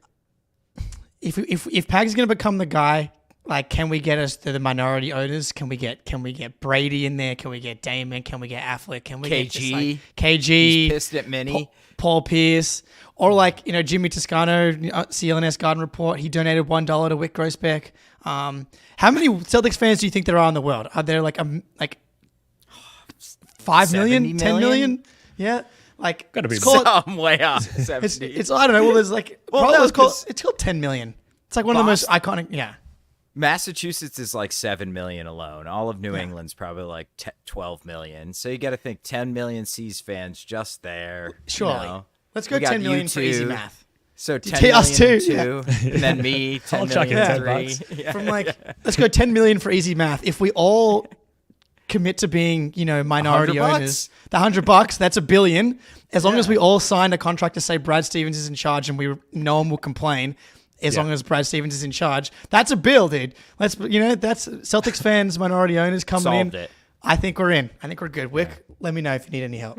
Pags is going to become the guy, like, can we get us to the minority owners? Can we get Brady in there? Can we get Damon? Can we get Affleck? Can we get just, like, KG? He's
pissed at Minnie.
Paul Pierce, or like Jimmy Toscano, CLNS Garden Report. He donated $1 to Wyc Grousbeck. How many Celtics fans do you think there are in the world? Are there like 5 million, 10 million? Yeah. Like,
gotta be some way off. 70.
It's I don't know. Well, there's like it's called 10 million. It's like one of the most iconic. Yeah.
Massachusetts is like 7 million alone. All of New England's probably like 12 million. So you got to think 10 million C's fans just there.
Surely. Let's go 10 million for easy math.
So 10 million
us too.
And then me, 10 million three.
Yeah. From like, let's go 10 million for easy math. If we all commit to being, minority owners, the $100, that's $1 billion. As long as we all sign a contract to say Brad Stevens is in charge and no one will complain. As long as Brad Stevens is in charge, that's a bill, dude. That's Celtics fans, minority owners coming
Solved
in.
It.
I think we're in. I think we're good. Wyc, let me know if you need any help.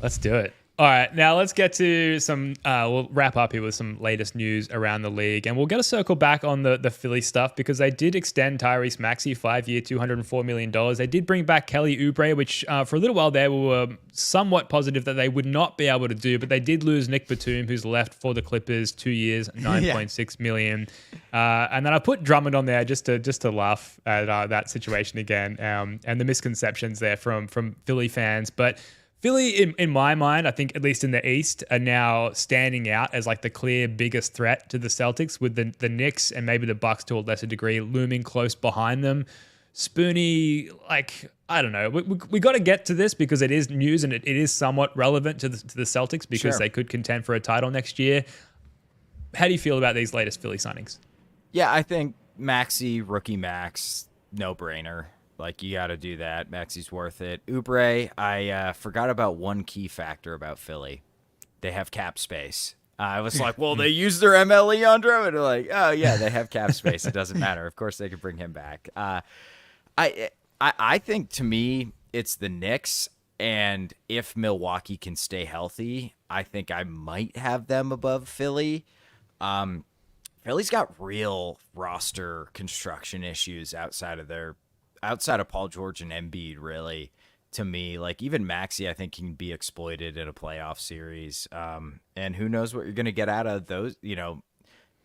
Let's do it. All right, now let's get to some, we'll wrap up here with some latest news around the league. And we're going to circle back on the Philly stuff because they did extend Tyrese Maxey 5-year, $204 million. They did bring back Kelly Oubre, which for a little while there we were somewhat positive that they would not be able to do, but they did lose Nick Batum, who's left for the Clippers, 2 years, $9.6 million. And then I put Drummond on there just to laugh at that situation again and the misconceptions there from Philly fans. But Philly, in my mind, I think at least in the East, are now standing out as like the clear biggest threat to the Celtics, with the Knicks and maybe the Bucks to a lesser degree looming close behind them. Spoonie, like, I don't know. We got to get to this because it is news and it is somewhat relevant to the Celtics because they could contend for a title next year. How do you feel about these latest Philly signings?
Yeah, I think Maxey, rookie max, no-brainer. Like, you got to do that. Maxey's worth it. Oubre, I forgot about one key factor about Philly. They have cap space. I was like, well, they used their ML Leandro? And they're like, oh, yeah, they have cap space. It doesn't matter. Of course, they could bring him back. I think, to me, it's the Knicks. And if Milwaukee can stay healthy, I think I might have them above Philly. Philly's got real roster construction issues outside of Paul George and Embiid, really, to me. Like, even Maxey, I think, can be exploited in a playoff series. And who knows what you're going to get out of those,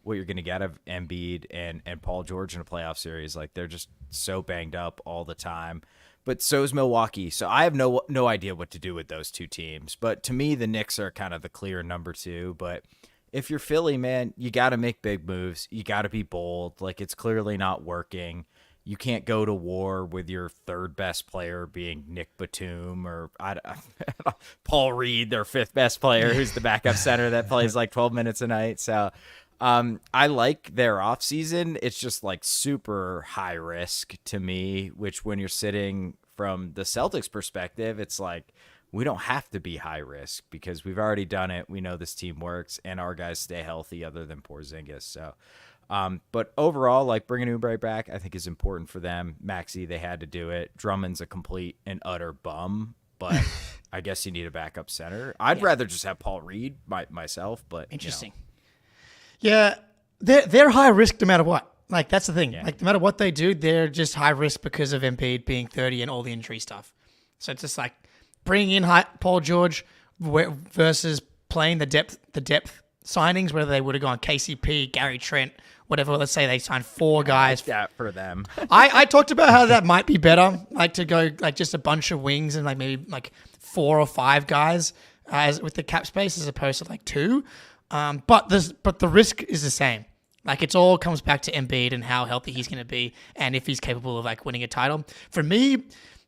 what you're going to get out of Embiid and Paul George in a playoff series. Like, they're just so banged up all the time. But so is Milwaukee. So I have no idea what to do with those two teams. But to me, the Knicks are kind of the clear number two. But if you're Philly, man, you got to make big moves. You got to be bold. Like, it's clearly not working. You can't go to war with your third best player being Nick Batum or Paul Reed, their fifth best player, who's the backup center that plays like 12 minutes a night. So I like their offseason. It's just like super high risk to me, which when you're sitting from the Celtics perspective, it's like, we don't have to be high risk because we've already done it. We know this team works and our guys stay healthy other than Porzingis. So, but overall, like, bringing Oubre back, I think is important for them. Maxey, they had to do it. Drummond's a complete and utter bum, but I guess you need a backup center. I'd rather just have Paul Reed myself, but
interesting. Yeah, they're high risk no matter what. Like, that's the thing. Yeah. Like, no matter what they do, they're just high risk because of Embiid being 30 and all the injury stuff. So it's just like bringing in Paul George versus playing the depth signings, whether they would have gone KCP, Gary Trent, whatever. Let's say they signed 4 guys.
That for them.
I talked about how that might be better, like to go like just a bunch of wings and like maybe like 4 or 5 guys with the cap space as opposed to like 2. But the risk is the same. Like it all comes back to Embiid and how healthy he's going to be and if he's capable of like winning a title. For me,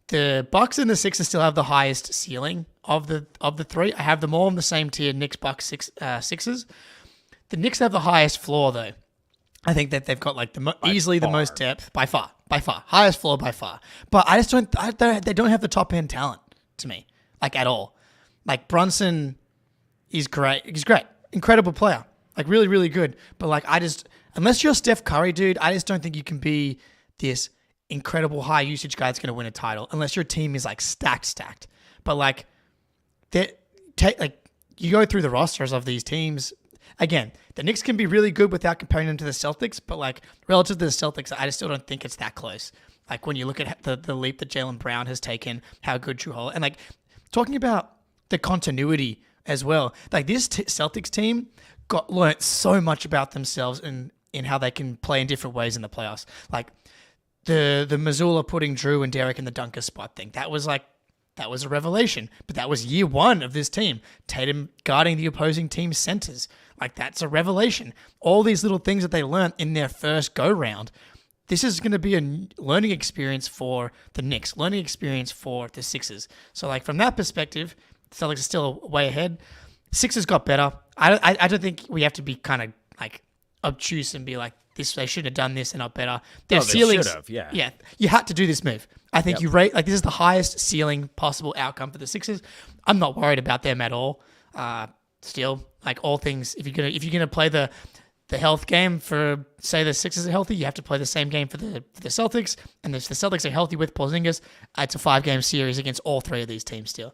the Bucks and the Sixers still have the highest ceiling of the 3. I have them all in the same tier: Knicks, Bucks, Sixers. The Knicks have the highest floor though. I think that they've got like the most depth by far, highest floor by far. But I just they don't have the top end talent to me, like at all. Like Brunson is great. He's great, incredible player. Like really, really good. But like unless you're Steph Curry, dude, I just don't think you can be this incredible high usage guy that's going to win a title unless your team is like stacked. But like, you go through the rosters of these teams. Again, the Knicks can be really good without comparing them to the Celtics, but like relative to the Celtics, I just still don't think it's that close. Like when you look at the leap that Jaylen Brown has taken, how good Drew Holiday, and like talking about the continuity as well. Like this Celtics team learnt so much about themselves in how they can play in different ways in the playoffs. Like the Missoula putting Drew and Derrick in the dunker spot thing. That was a revelation. But that was year 1 of this team. Tatum guarding the opposing team's centers. Like that's a revelation. All these little things that they learned in their first go round. This is going to be a learning experience for the Knicks, learning experience for the Sixers. So like from that perspective, the Celtics are still way ahead. Sixers got better. I don't think we have to be kind of like obtuse and be like, they should have done this and not better. Their ceilings,
should have, yeah.
Yeah, you had to do this move. I think you rate like this is the highest ceiling possible outcome for the Sixers. I'm not worried about them at all. Still, like all things, if you're gonna play the health game for say the Sixers are healthy, you have to play the same game for the Celtics. And if the Celtics are healthy with Porzingis, it's a 5-game series against all 3 of these teams still.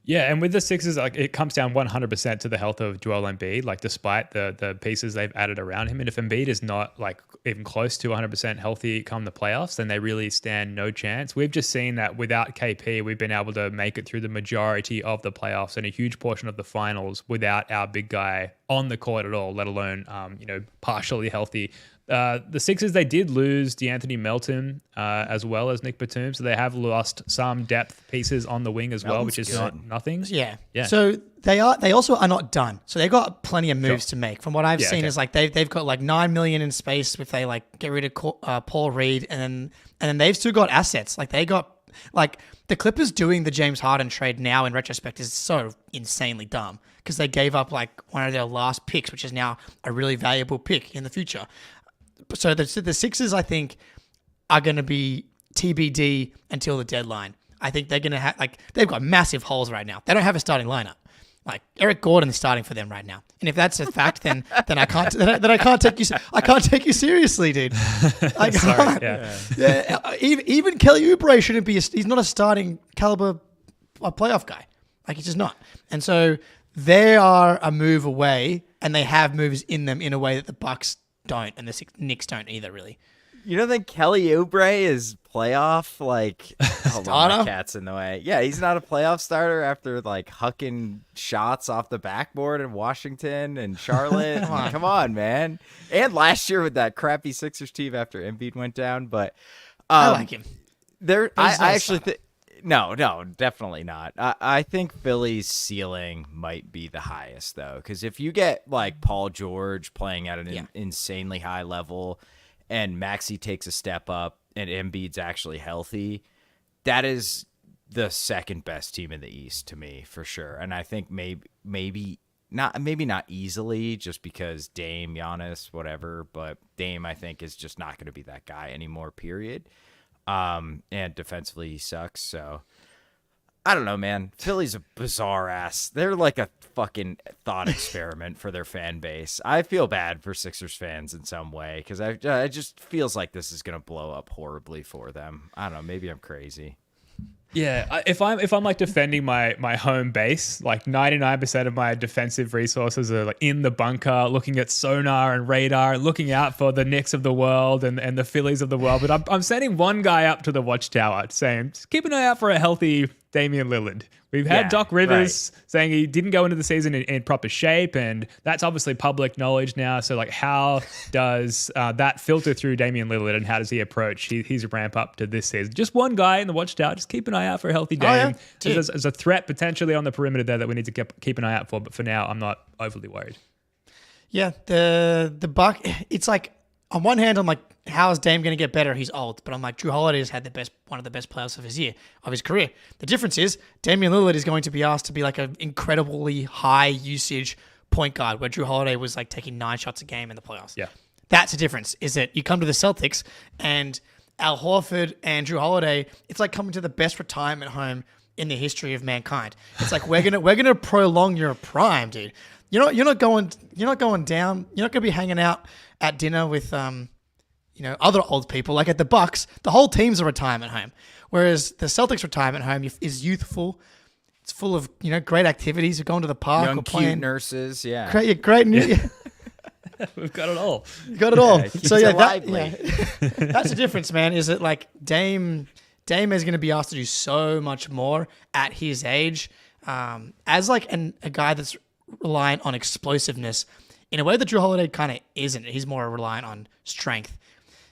Yeah, and with the Sixers, like it comes down 100% to the health of Joel Embiid, like despite the pieces they've added around him. And if Embiid is not like even close to 100% healthy come the playoffs, then they really stand no chance. We've just seen that without KP, we've been able to make it through the majority of the playoffs and a huge portion of the finals without our big guy on the court at all, let alone partially healthy. The Sixers, they did lose DeAnthony Melton as well as Nick Batum, so they have lost some depth pieces on the wing as well, which is not nothing.
Yeah. So they also are not done. So they've got plenty of moves to make. From what I've seen is like they've got like $9 million in space if they like get rid of Paul Reed, and then they've still got assets. Like they got like the Clippers doing the James Harden trade now in retrospect is so insanely dumb because they gave up like one of their last picks, which is now a really valuable pick in the future. So the Sixers, I think, are going to be TBD until the deadline. I think they're going to have they've got massive holes right now. They don't have a starting lineup. Like Eric Gordon is starting for them right now, and if that's a fact, then I can't take you seriously, dude. I can't. Yeah. Even Kelly Oubre shouldn't be. He's not a starting caliber playoff guy. Like he's just not. And so they are a move away, and they have moves in them in a way that the Bucks don't, and the Knicks don't either, really.
You don't think Kelly Oubre is playoff? Like, hold on, my cat's in the way. Yeah, he's not a playoff starter after like hucking shots off the backboard in Washington and Charlotte. Come on, man. And last year with that crappy Sixers team after Embiid went down. But
I like him.
I actually think no, definitely not. I think Philly's ceiling might be the highest though, because if you get like Paul George playing at an insanely high level, and Maxey takes a step up, and Embiid's actually healthy, that is the second best team in the East to me for sure. And I think maybe not easily, just because Dame, Giannis, whatever. But Dame, I think, is just not going to be that guy anymore. Period. And defensively, he sucks. So I don't know, man. Philly's a bizarre ass. They're like a fucking thought experiment for their fan base. I feel bad for Sixers fans in some way because it just feels like this is going to blow up horribly for them. I don't know. Maybe I'm crazy.
Yeah, if I'm like defending my home base, like 99% of my defensive resources are like in the bunker, looking at sonar and radar, and looking out for the Knicks of the world and the Phillies of the world. But I'm sending one guy up to the watchtower saying, just keep an eye out for a healthy Damian Lillard. We've had Doc Rivers saying he didn't go into the season in proper shape, and that's obviously public knowledge now. So, like, how does that filter through Damian Lillard, and how does he approach his ramp up to this season? Just one guy in the watchtower. Just keep an eye out for a healthy Dame. There's a threat potentially on the perimeter there that we need to keep an eye out for. But for now, I'm not overly worried.
Yeah, the Buck. It's like, on one hand, I'm like, how is Dame going to get better? He's old. But I'm like, Drew Holiday has had one of the best playoffs of his career. The difference is Damian Lillard is going to be asked to be like an incredibly high usage point guard, where Drew Holiday was like taking 9 shots a game in the playoffs.
Yeah.
That's the difference, is that you come to the Celtics and Al Horford and Drew Holiday, it's like coming to the best retirement home in the history of mankind. It's like, we're gonna prolong your prime, dude. You're not going down. You're not going to be hanging out at dinner with other old people. Like at the Bucks, the whole team's a retirement home, whereas the Celtics retirement home is youthful. It's full of great activities. We're going to the park.
Young,
we're
cute
playing
nurses. Yeah,
great.
We've got it all.
You got it all. So
that's
the difference, man. Is it like Dame is going to be asked to do so much more at his age, as like a guy that's reliant on explosiveness in a way that Drew Holiday kind of isn't. He's more reliant on strength.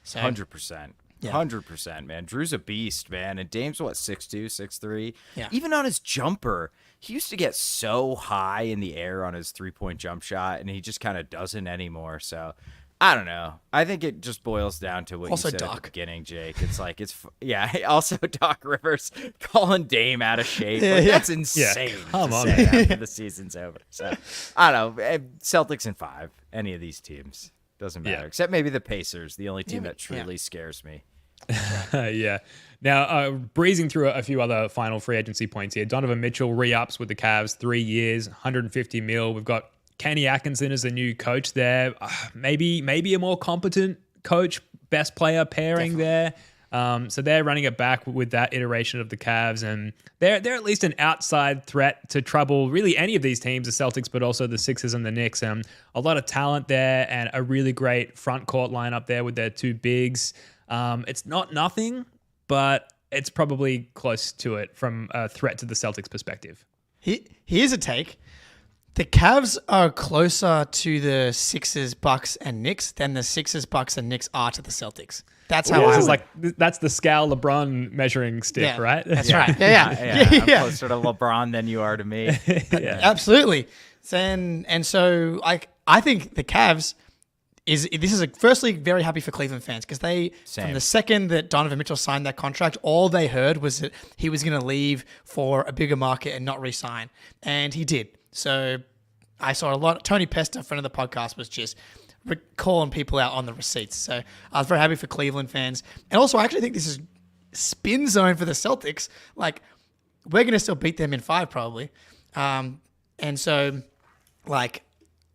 So
100%.
Yeah.
100%, man. Drew's a beast, man. And Dame's 6'2", 6'3".
Yeah.
Even on his jumper, he used to get so high in the air on his 3-point jump shot, and he just kind of doesn't anymore. So I don't know. I think it just boils down to what
also
you said
Doc.
at the beginning, Jake. It's like, also Doc Rivers calling Dame out of shape. That's insane
Come on,
say after the season's over. So I don't know. Celtics in 5, any of these teams. Doesn't matter. Except maybe the Pacers, the only team that truly scares me.
Yeah. Now, breezing through a few other final free agency points here. Donovan Mitchell re-ups with the Cavs, 3 years, $150 million. We've got Kenny Atkinson as the new coach there. Maybe a more competent coach, best player pairing there. So they're running it back with that iteration of the Cavs, and they're at least an outside threat to trouble really any of these teams, the Celtics, but also the Sixers and the Knicks. A lot of talent there, and a really great front court lineup there with their 2 bigs. It's not nothing, but it's probably close to it from a threat to the Celtics perspective.
Here's a take. The Cavs are closer to the Sixers, Bucks, and Knicks than the Sixers, Bucks, and Knicks are to the Celtics. That's how
that's the scale LeBron measuring stick, right?
That's right. Yeah.
I'm closer to LeBron than you are to me.
Absolutely. And so I think the Cavs firstly very happy for Cleveland fans, because from the second that Donovan Mitchell signed that contract, all they heard was that he was going to leave for a bigger market and not re-sign, and he did. So I saw a lot. Tony Pesta, friend of the podcast, was just calling people out on the receipts. So I was very happy for Cleveland fans. And also, I actually think this is spin zone for the Celtics. Like, we're going to still beat them in 5 probably. And so, like,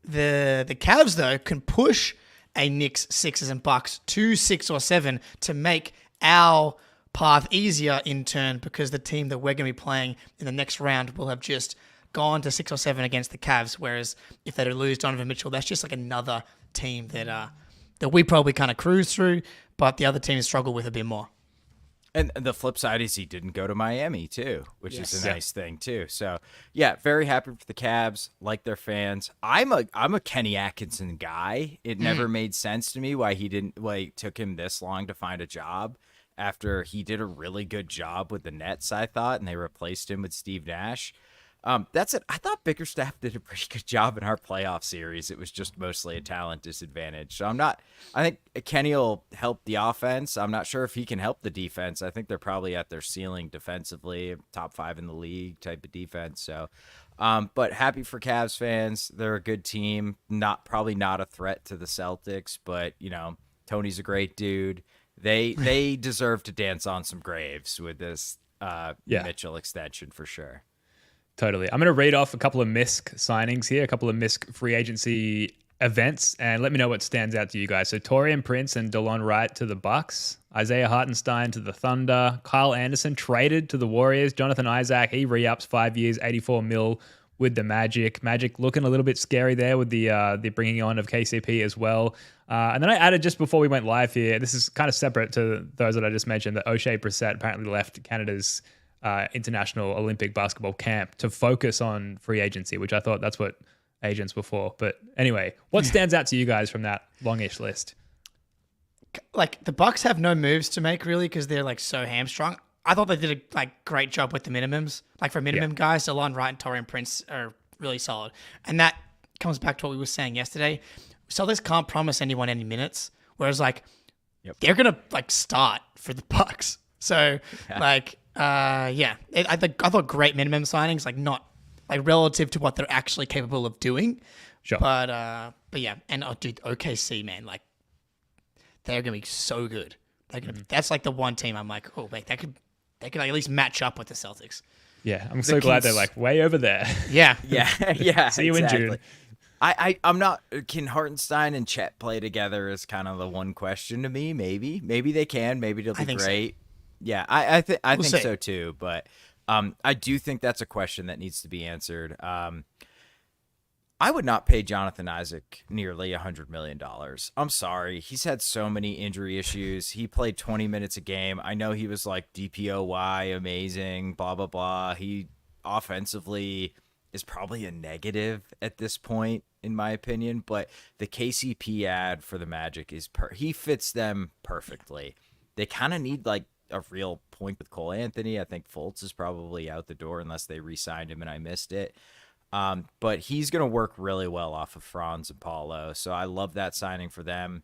the Cavs, though, can push a Knicks, Sixers, and Bucks to 6 or 7 to make our path easier in turn, because the team that we're going to be playing in the next round will have just gone to 6 or 7 against the Cavs, whereas if they lose Donovan Mitchell, that's just like another team that we probably kind of cruise through, but the other teams struggle with a bit more.
And the flip side is he didn't go to Miami too, which is a nice thing too. So yeah, very happy for the Cavs, like their fans. I'm a Kenny Atkinson guy. It never made sense to me why it took him this long to find a job after he did a really good job with the Nets, I thought, and they replaced him with Steve Nash. That's it. I thought Bickerstaff did a pretty good job in our playoff series. It was just mostly a talent disadvantage. So I think Kenny will help the offense. I'm not sure if he can help the defense. I think they're probably at their ceiling defensively, top 5 in the league type of defense. So, but happy for Cavs fans. They're a good team. Probably not a threat to the Celtics, but Tony's a great dude. They deserve to dance on some graves with this Mitchell extension for sure.
Totally. I'm going to read off a couple of MISC signings here, a couple of MISC free agency events, and let me know what stands out to you guys. So Taurean Prince and DeLon Wright to the Bucks, Isaiah Hartenstein to the Thunder, Kyle Anderson traded to the Warriors, Jonathan Isaac, he re-ups 5 years, $84 million with the Magic. Magic looking a little bit scary there with the bringing on of KCP as well. And then I added just before we went live here, this is kind of separate to those that I just mentioned, that O'Shea Brissett apparently left Canada's international Olympic basketball camp to focus on free agency, which I thought that's what agents were for. But anyway, what stands out to you guys from that longish list?
Like the Bucks have no moves to make really because they're like so hamstrung. I thought they did a great job with the minimums. Like for minimum guys, Delon Wright and Taurean Prince are really solid. And that comes back to what we were saying yesterday. Celtics can't promise anyone any minutes. Whereas they're gonna start for the Bucks. So I thought great minimum signings, not relative to what they're actually capable of doing.
Sure.
But yeah, and dude, OKC, man, they're gonna be so good. That's the one team I'm like, oh wait, they could at least match up with the Celtics.
Yeah, I'm so glad they're way over there.
Yeah.
Yeah.
See you in June.
I'm not. Can Hartenstein and Chet play together? Is kind of the one question to me. Maybe they can. Maybe they'll be great. So. Yeah, I think so too. But I do think that's a question that needs to be answered. I would not pay Jonathan Isaac nearly $100 million. I'm sorry. He's had so many injury issues. He played 20 minutes a game. I know he was DPOY, amazing, blah, blah, blah. He offensively is probably a negative at this point, in my opinion. But the KCP ad for the Magic is he fits them perfectly. They kind of need a real point with Cole Anthony. I think Fultz is probably out the door unless they re-signed him and I missed it. But he's going to work really well off of Franz and Paulo. So I love that signing for them.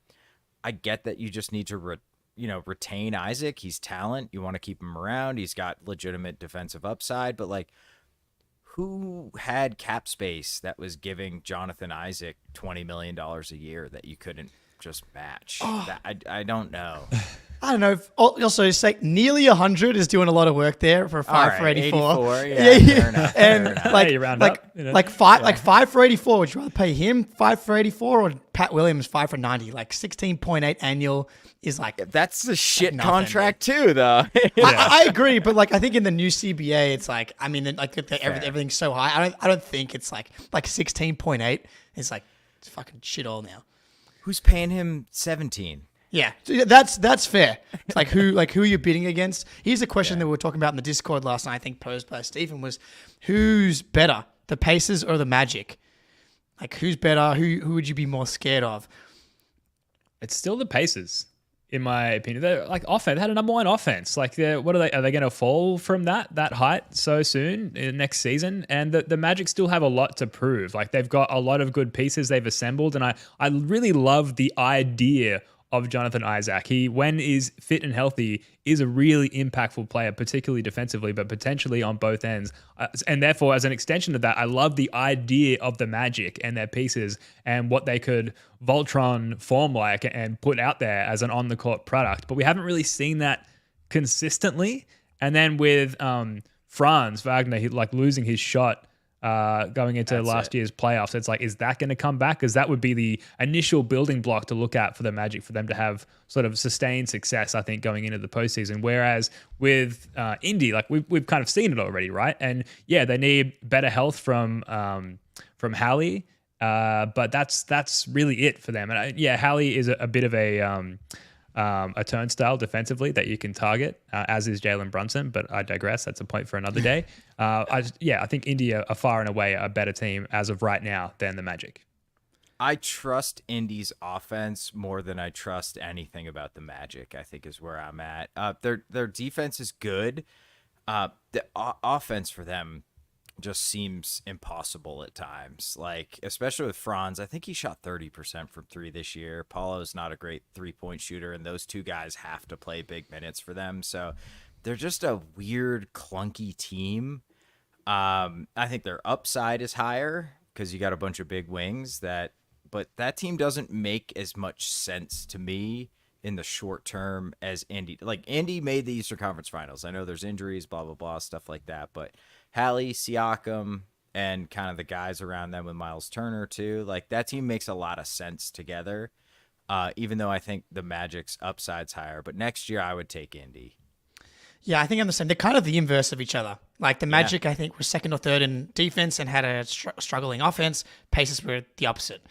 I get that you just need to retain Isaac. He's talent. You want to keep him around. He's got legitimate defensive upside. But who had cap space that was giving Jonathan Isaac $20 million a year that you couldn't just match? I don't know.
I don't know. Also, nearly 100 is doing a lot of work there for 5 for 84.
84, yeah.
Fair
enough.
And
you round up,
5 for 84. Would you rather pay him 5 for 84 or Pat Williams 5 for 90? 16.8 annual is
that's a shit contract too, though.
I agree, but I think in the new CBA, it's everything's so high. I don't think it's 16.8 is it's fucking shit all now.
Who's paying him 17?
Yeah, that's fair. It's who you're bidding against. Here's a question that we were talking about in the Discord last night, I think posed by Stephen, was who's better, the Pacers or the Magic? Who's better? Who would you be more scared of?
It's still the Pacers, in my opinion. They're offense. They had a number one offense. What are they? Are they going to fall from that height so soon next season? And the Magic still have a lot to prove. They've got a lot of good pieces they've assembled, and I really love the idea of Jonathan Isaac. He, when is fit and healthy, is a really impactful player, particularly defensively, but potentially on both ends. And therefore, as an extension of that, I love the idea of the Magic and their pieces and what they could Voltron form and put out there as an on-the-court product. But we haven't really seen that consistently. And then with Franz Wagner, losing his shot going into last year's playoffs, it's is that going to come back? Because that would be the initial building block to look at for the Magic, for them to have sort of sustained success, I think, going into the postseason. Whereas with Indy, we've kind of seen it already, right? And yeah, they need better health from Hallie, but that's really it for them. And Hallie is a bit of a turnstile defensively that you can target, as is Jalen Brunson, but I digress. That's a point for another day. I think India are far and away a better team as of right now than the Magic.
I trust Indy's offense more than I trust anything about the Magic, I think is where I'm at. Their defense is good. The offense for them just seems impossible at times. Especially with Franz, I think he shot 30% from 3 this year. Paulo's not a great 3-point shooter, and those two guys have to play big minutes for them. So they're just a weird, clunky team. I think their upside is higher because you got a bunch of big wings but that team doesn't make as much sense to me in the short term as Indy. Indy made the Eastern Conference Finals. I know there's injuries, blah, blah, blah, stuff like that, but Hallie, Siakam, and kind of the guys around them with Miles Turner too. That team makes a lot of sense together, even though I think the Magic's upside's higher. But next year I would take Indy.
Yeah, I think I'm the same. They're kind of the inverse of each other. The Magic, I think, were second or third in defense and had a struggling offense. Pacers were the opposite.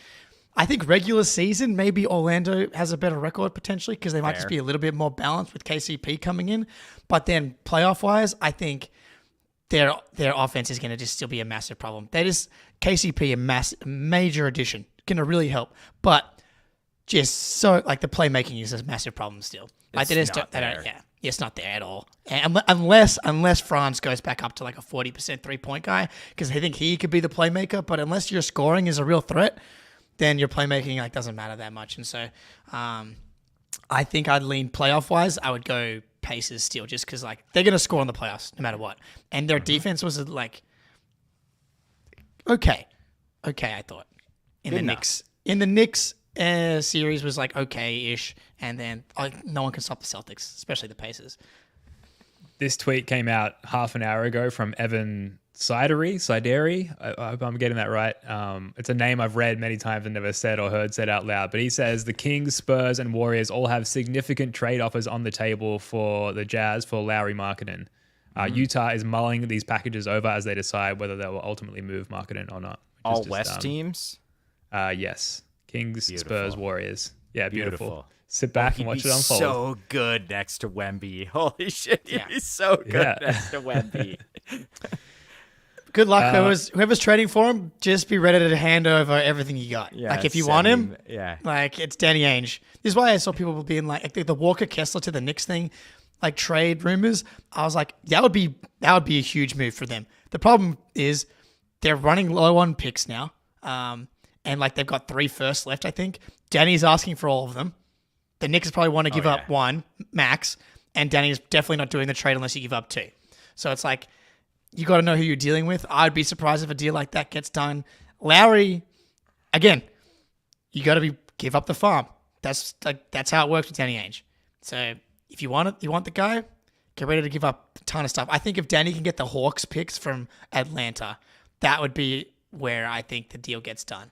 I think regular season, maybe Orlando has a better record potentially because they might just be a little bit more balanced with KCP coming in. But then playoff-wise, I think – their offense is going to just still be a massive problem. KCP a major addition, going to really help, but just so like the playmaking is a massive problem still. Like
It's not there.
It's not there at all. And unless Franz goes back up to like a 40% 3-point guy, because I think he could be the playmaker. But unless your scoring is a real threat, then your playmaking like doesn't matter that much. And so, I think I'd lean playoff wise. I would go Pacers still, just because like they're gonna score in the playoffs no matter what, and their defense was like okay. I thought in
Good
the
enough.
Knicks series was like okay-ish, and then no one can stop the Celtics, especially the Pacers.
This tweet came out half an hour ago from Evan Sideri. I hope I'm getting that right. It's a name I've read many times and never said or heard said out loud. But he says the Kings, Spurs, and Warriors all have significant trade offers on the table for the Jazz for Lowry Markkanen. Utah is mulling these packages over as they decide whether they will ultimately move Markkanen or not.
All West teams?
Yes. Kings, Spurs, Warriors. Yeah, beautiful. Sit
Oh,
back and watch it unfold.
So good next to Wemby. Holy shit, he'd be so good next to Wemby.
Good luck, whoever's trading for him. Just be ready to hand over everything you got.
Yeah,
like if you
send
want him,
like
it's Danny Ainge. This is why I saw people being like the Walker Kessler to the Knicks thing, like trade rumors. I was like, that would be a huge move for them. The problem is they're running low on picks now, and like they've got 3 firsts left. I think Danny's asking for all of them. The Knicks probably want to give up 1 max, and Danny's definitely not doing the trade unless you give up 2. So it's like, you got to know who you're dealing with. I'd be surprised if a deal like that gets done. Lowry, again, you got to give up the farm. That's how it works with Danny Ainge. So if you want the guy, get ready to give up a ton of stuff. I think if Danny can get the Hawks picks from Atlanta, that would be where I think the deal gets done.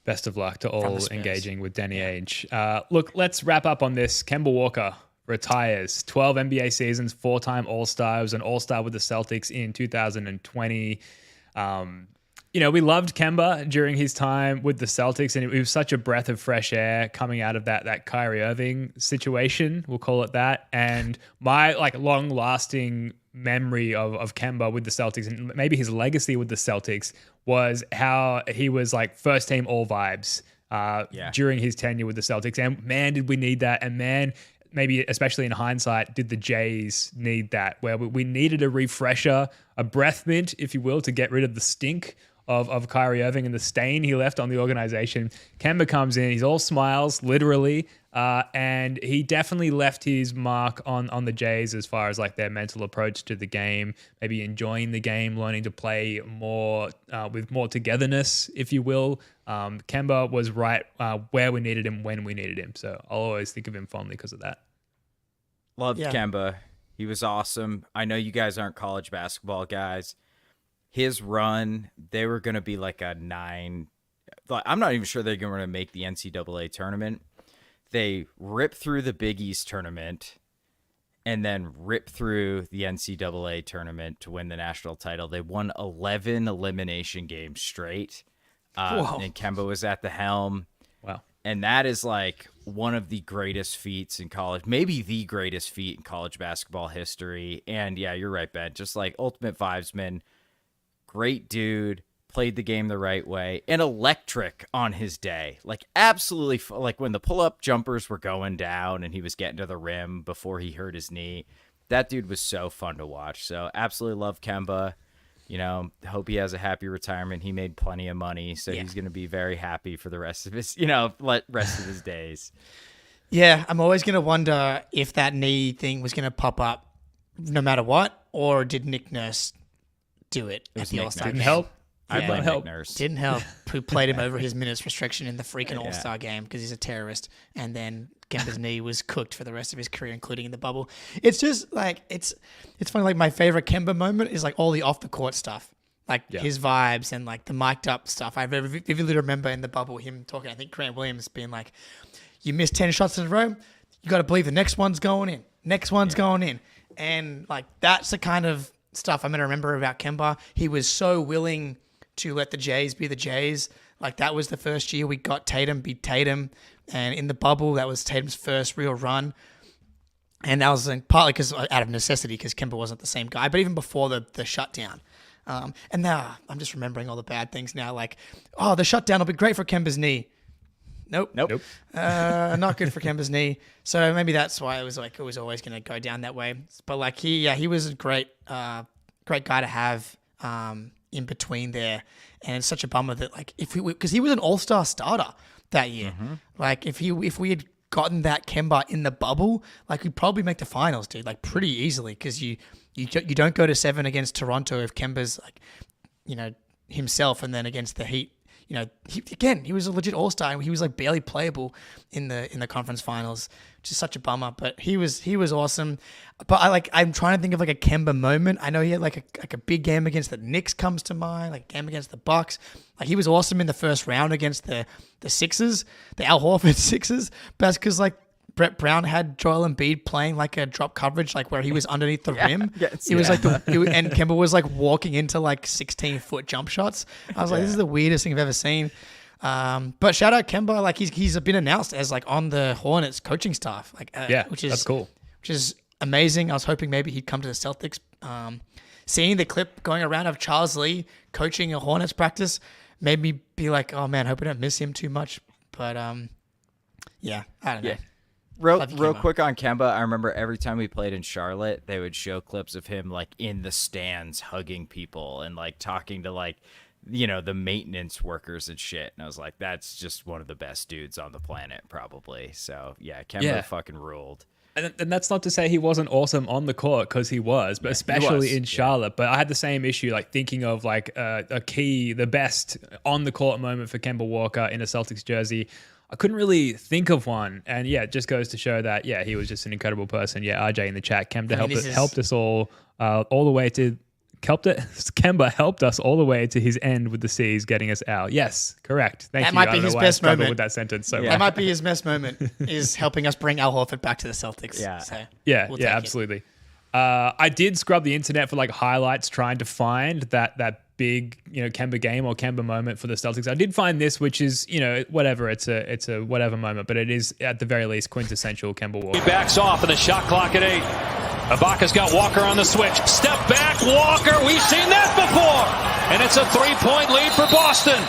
Best of luck to all engaging with Danny Ainge. Look, let's wrap up on this. Kemba Walker retires. 12 NBA seasons, 4-time All-Star. Was an All-Star with the Celtics in 2020. We loved Kemba during his time with the Celtics, and it was such a breath of fresh air coming out of that Kyrie Irving situation, we'll call it that. And my long-lasting memory of Kemba with the Celtics, and maybe his legacy with the Celtics, was how he was first team all vibes during his tenure with the Celtics. And man, did we need that. And man, maybe especially in hindsight, did the Jays need that, where we needed a refresher, a breath mint, if you will, to get rid of the stink of Kyrie Irving and the stain he left on the organization. Kemba comes in, he's all smiles, literally, and he definitely left his mark on the Jays as far as their mental approach to the game, maybe enjoying the game, learning to play more with more togetherness, if you will. Kemba was right where we needed him when we needed him, so I'll always think of him fondly because of that.
Loved Kemba. He was awesome. I know you guys aren't college basketball guys. His run, they were going to be like a 9. I'm not even sure they're going to make the NCAA tournament. They ripped through the Big East tournament and then ripped through the NCAA tournament to win the national title. They won 11 elimination games straight. And Kemba was at the helm.
Wow.
And that is one of the greatest feats in college, maybe the greatest feat in college basketball history. And yeah, you're right, Ben. Just ultimate vibesman. Great dude, played the game the right way, and electric on his day. Absolutely, when the pull-up jumpers were going down and he was getting to the rim before he hurt his knee. That dude was so fun to watch. So absolutely love Kemba. Hope he has a happy retirement. He made plenty of money, so he's going to be very happy for the rest of his, rest of his days.
Yeah, I'm always going to wonder if that knee thing was going to pop up no matter what, or did Nick Nurse do it at the All-Star game?
Didn't help.
I blame Nick Nurse.
Didn't help. Who played him over his minutes restriction in the freaking All-Star game because he's a terrorist. And then Kemba's knee was cooked for the rest of his career, including in the bubble. It's just it's funny. My favorite Kemba moment is all the off-the-court stuff. His vibes and the mic'd up stuff. I vividly remember in the bubble him talking, I think Grant Williams being you missed 10 shots in a row, you got to believe the next one's going in. Next one's going in. And that's the kind of stuff I'm going to remember about Kemba. He was so willing to let the Jays be the Jays. That was the first year we got Tatum beat Tatum. And in the bubble, that was Tatum's first real run. And that was partly because out of necessity, because Kemba wasn't the same guy. But even before the shutdown, and now I'm just remembering all the bad things now. Like, oh, the shutdown will be great for Kemba's knee. Nope. Not good for Kemba's knee. So maybe that's why it was always going to go down that way. But like he was a great guy to have in between there, and it's such a bummer that like because he was an all-star starter that year. Like if we had gotten that Kemba in the bubble, like we'd probably make the finals, dude, like pretty easily, because you don't go to 7 against Toronto if Kemba's like, himself, and then against the Heat, he was a legit all-star, and he was like barely playable in the conference finals, which is such a bummer. But he was awesome. But I'm trying to think of like a Kemba moment. I know he had like a big game against the Knicks comes to mind, like game against the Bucks. Like he was awesome in the first round against the Sixers, the Al Horford Sixers. But that's because like Brett Brown had Joel Embiid playing like a drop coverage, like where he was underneath the rim. It was like and Kemba was like walking into like 16-foot jump shots. I was like, this is the weirdest thing I've ever seen. But shout out Kemba, like he's been announced as like on the Hornets coaching staff, like which is
that's cool,
which is amazing. I was hoping maybe he'd come to the Celtics. Seeing the clip going around of Charles Lee coaching a Hornets practice made me be like, oh man, hope I don't miss him too much. But I don't know.
Yeah. Real quick on Kemba, I remember every time we played in Charlotte, they would show clips of him like in the stands hugging people and like talking to like, the maintenance workers and shit. And I was like, that's just one of the best dudes on the planet, probably. So yeah, Kemba fucking ruled.
And that's not to say he wasn't awesome on the court, because he was, but especially in Charlotte. But I had the same issue, like thinking of like the best on the court moment for Kemba Walker in a Celtics jersey. I couldn't really think of one. And yeah, it just goes to show that, he was just an incredible person. Yeah, RJ in the chat, Kemba helped us all the way to... Kemba helped us all the way to his end with the C's getting us out. Yes, correct. Thank you.
That might be his best moment
with that sentence. So
that might be his best moment, is helping us bring Al Horford back to the Celtics.
Yeah,
so
we'll absolutely. I did scrub the internet for like highlights trying to find that big Kemba game or Kemba moment for the Celtics. I did find this, which is whatever. It's a whatever moment, but it is at the very least quintessential Kemba Walker.
He backs off and the shot clock at 8. Ibaka's got Walker on the switch. Step back, Walker. We've seen that before. And it's a 3-point lead for Boston.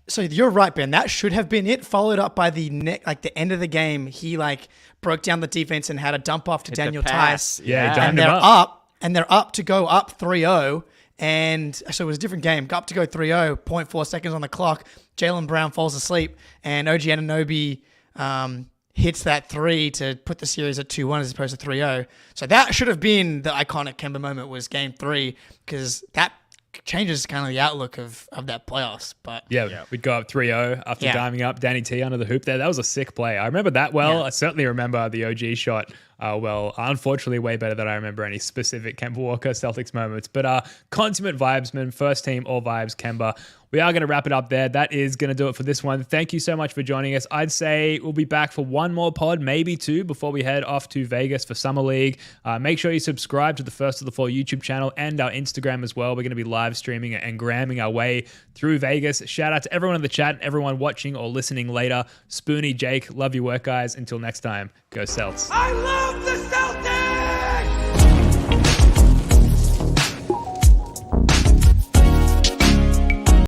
So you're right, Ben. That should have been it. Followed up by the end of the game, he like broke down the defense and had a dump off to Daniel Tice.
And
they're up to go up 3-0. And so it was a different game. Got up to go 3-0, 0.4 seconds on the clock. Jaylen Brown falls asleep, and OG Anunoby hits that 3 to put the series at 2-1 as opposed to 3-0. So that should have been the iconic Kemba moment, was game 3, because that changes kind of the outlook of that playoffs. But
we'd go up 3-0 after diming up Danny T under the hoop there. That was a sick play. I remember that well. I certainly remember the OG shot unfortunately way better than I remember any specific Kemba Walker Celtics moments. But consummate vibesman, first team, all vibes, Kemba. We are going to wrap it up there. That is going to do it for this one. Thank you so much for joining us. I'd say we'll be back for one more pod, maybe 2, before we head off to Vegas for Summer League. Make sure you subscribe to the First of the Fall YouTube channel and our Instagram as well. We're going to be live streaming and gramming our way through Vegas. Shout out to everyone in the chat and everyone watching or listening later. Spoonie, Jake, love your work, guys. Until next time, go Celts.
I love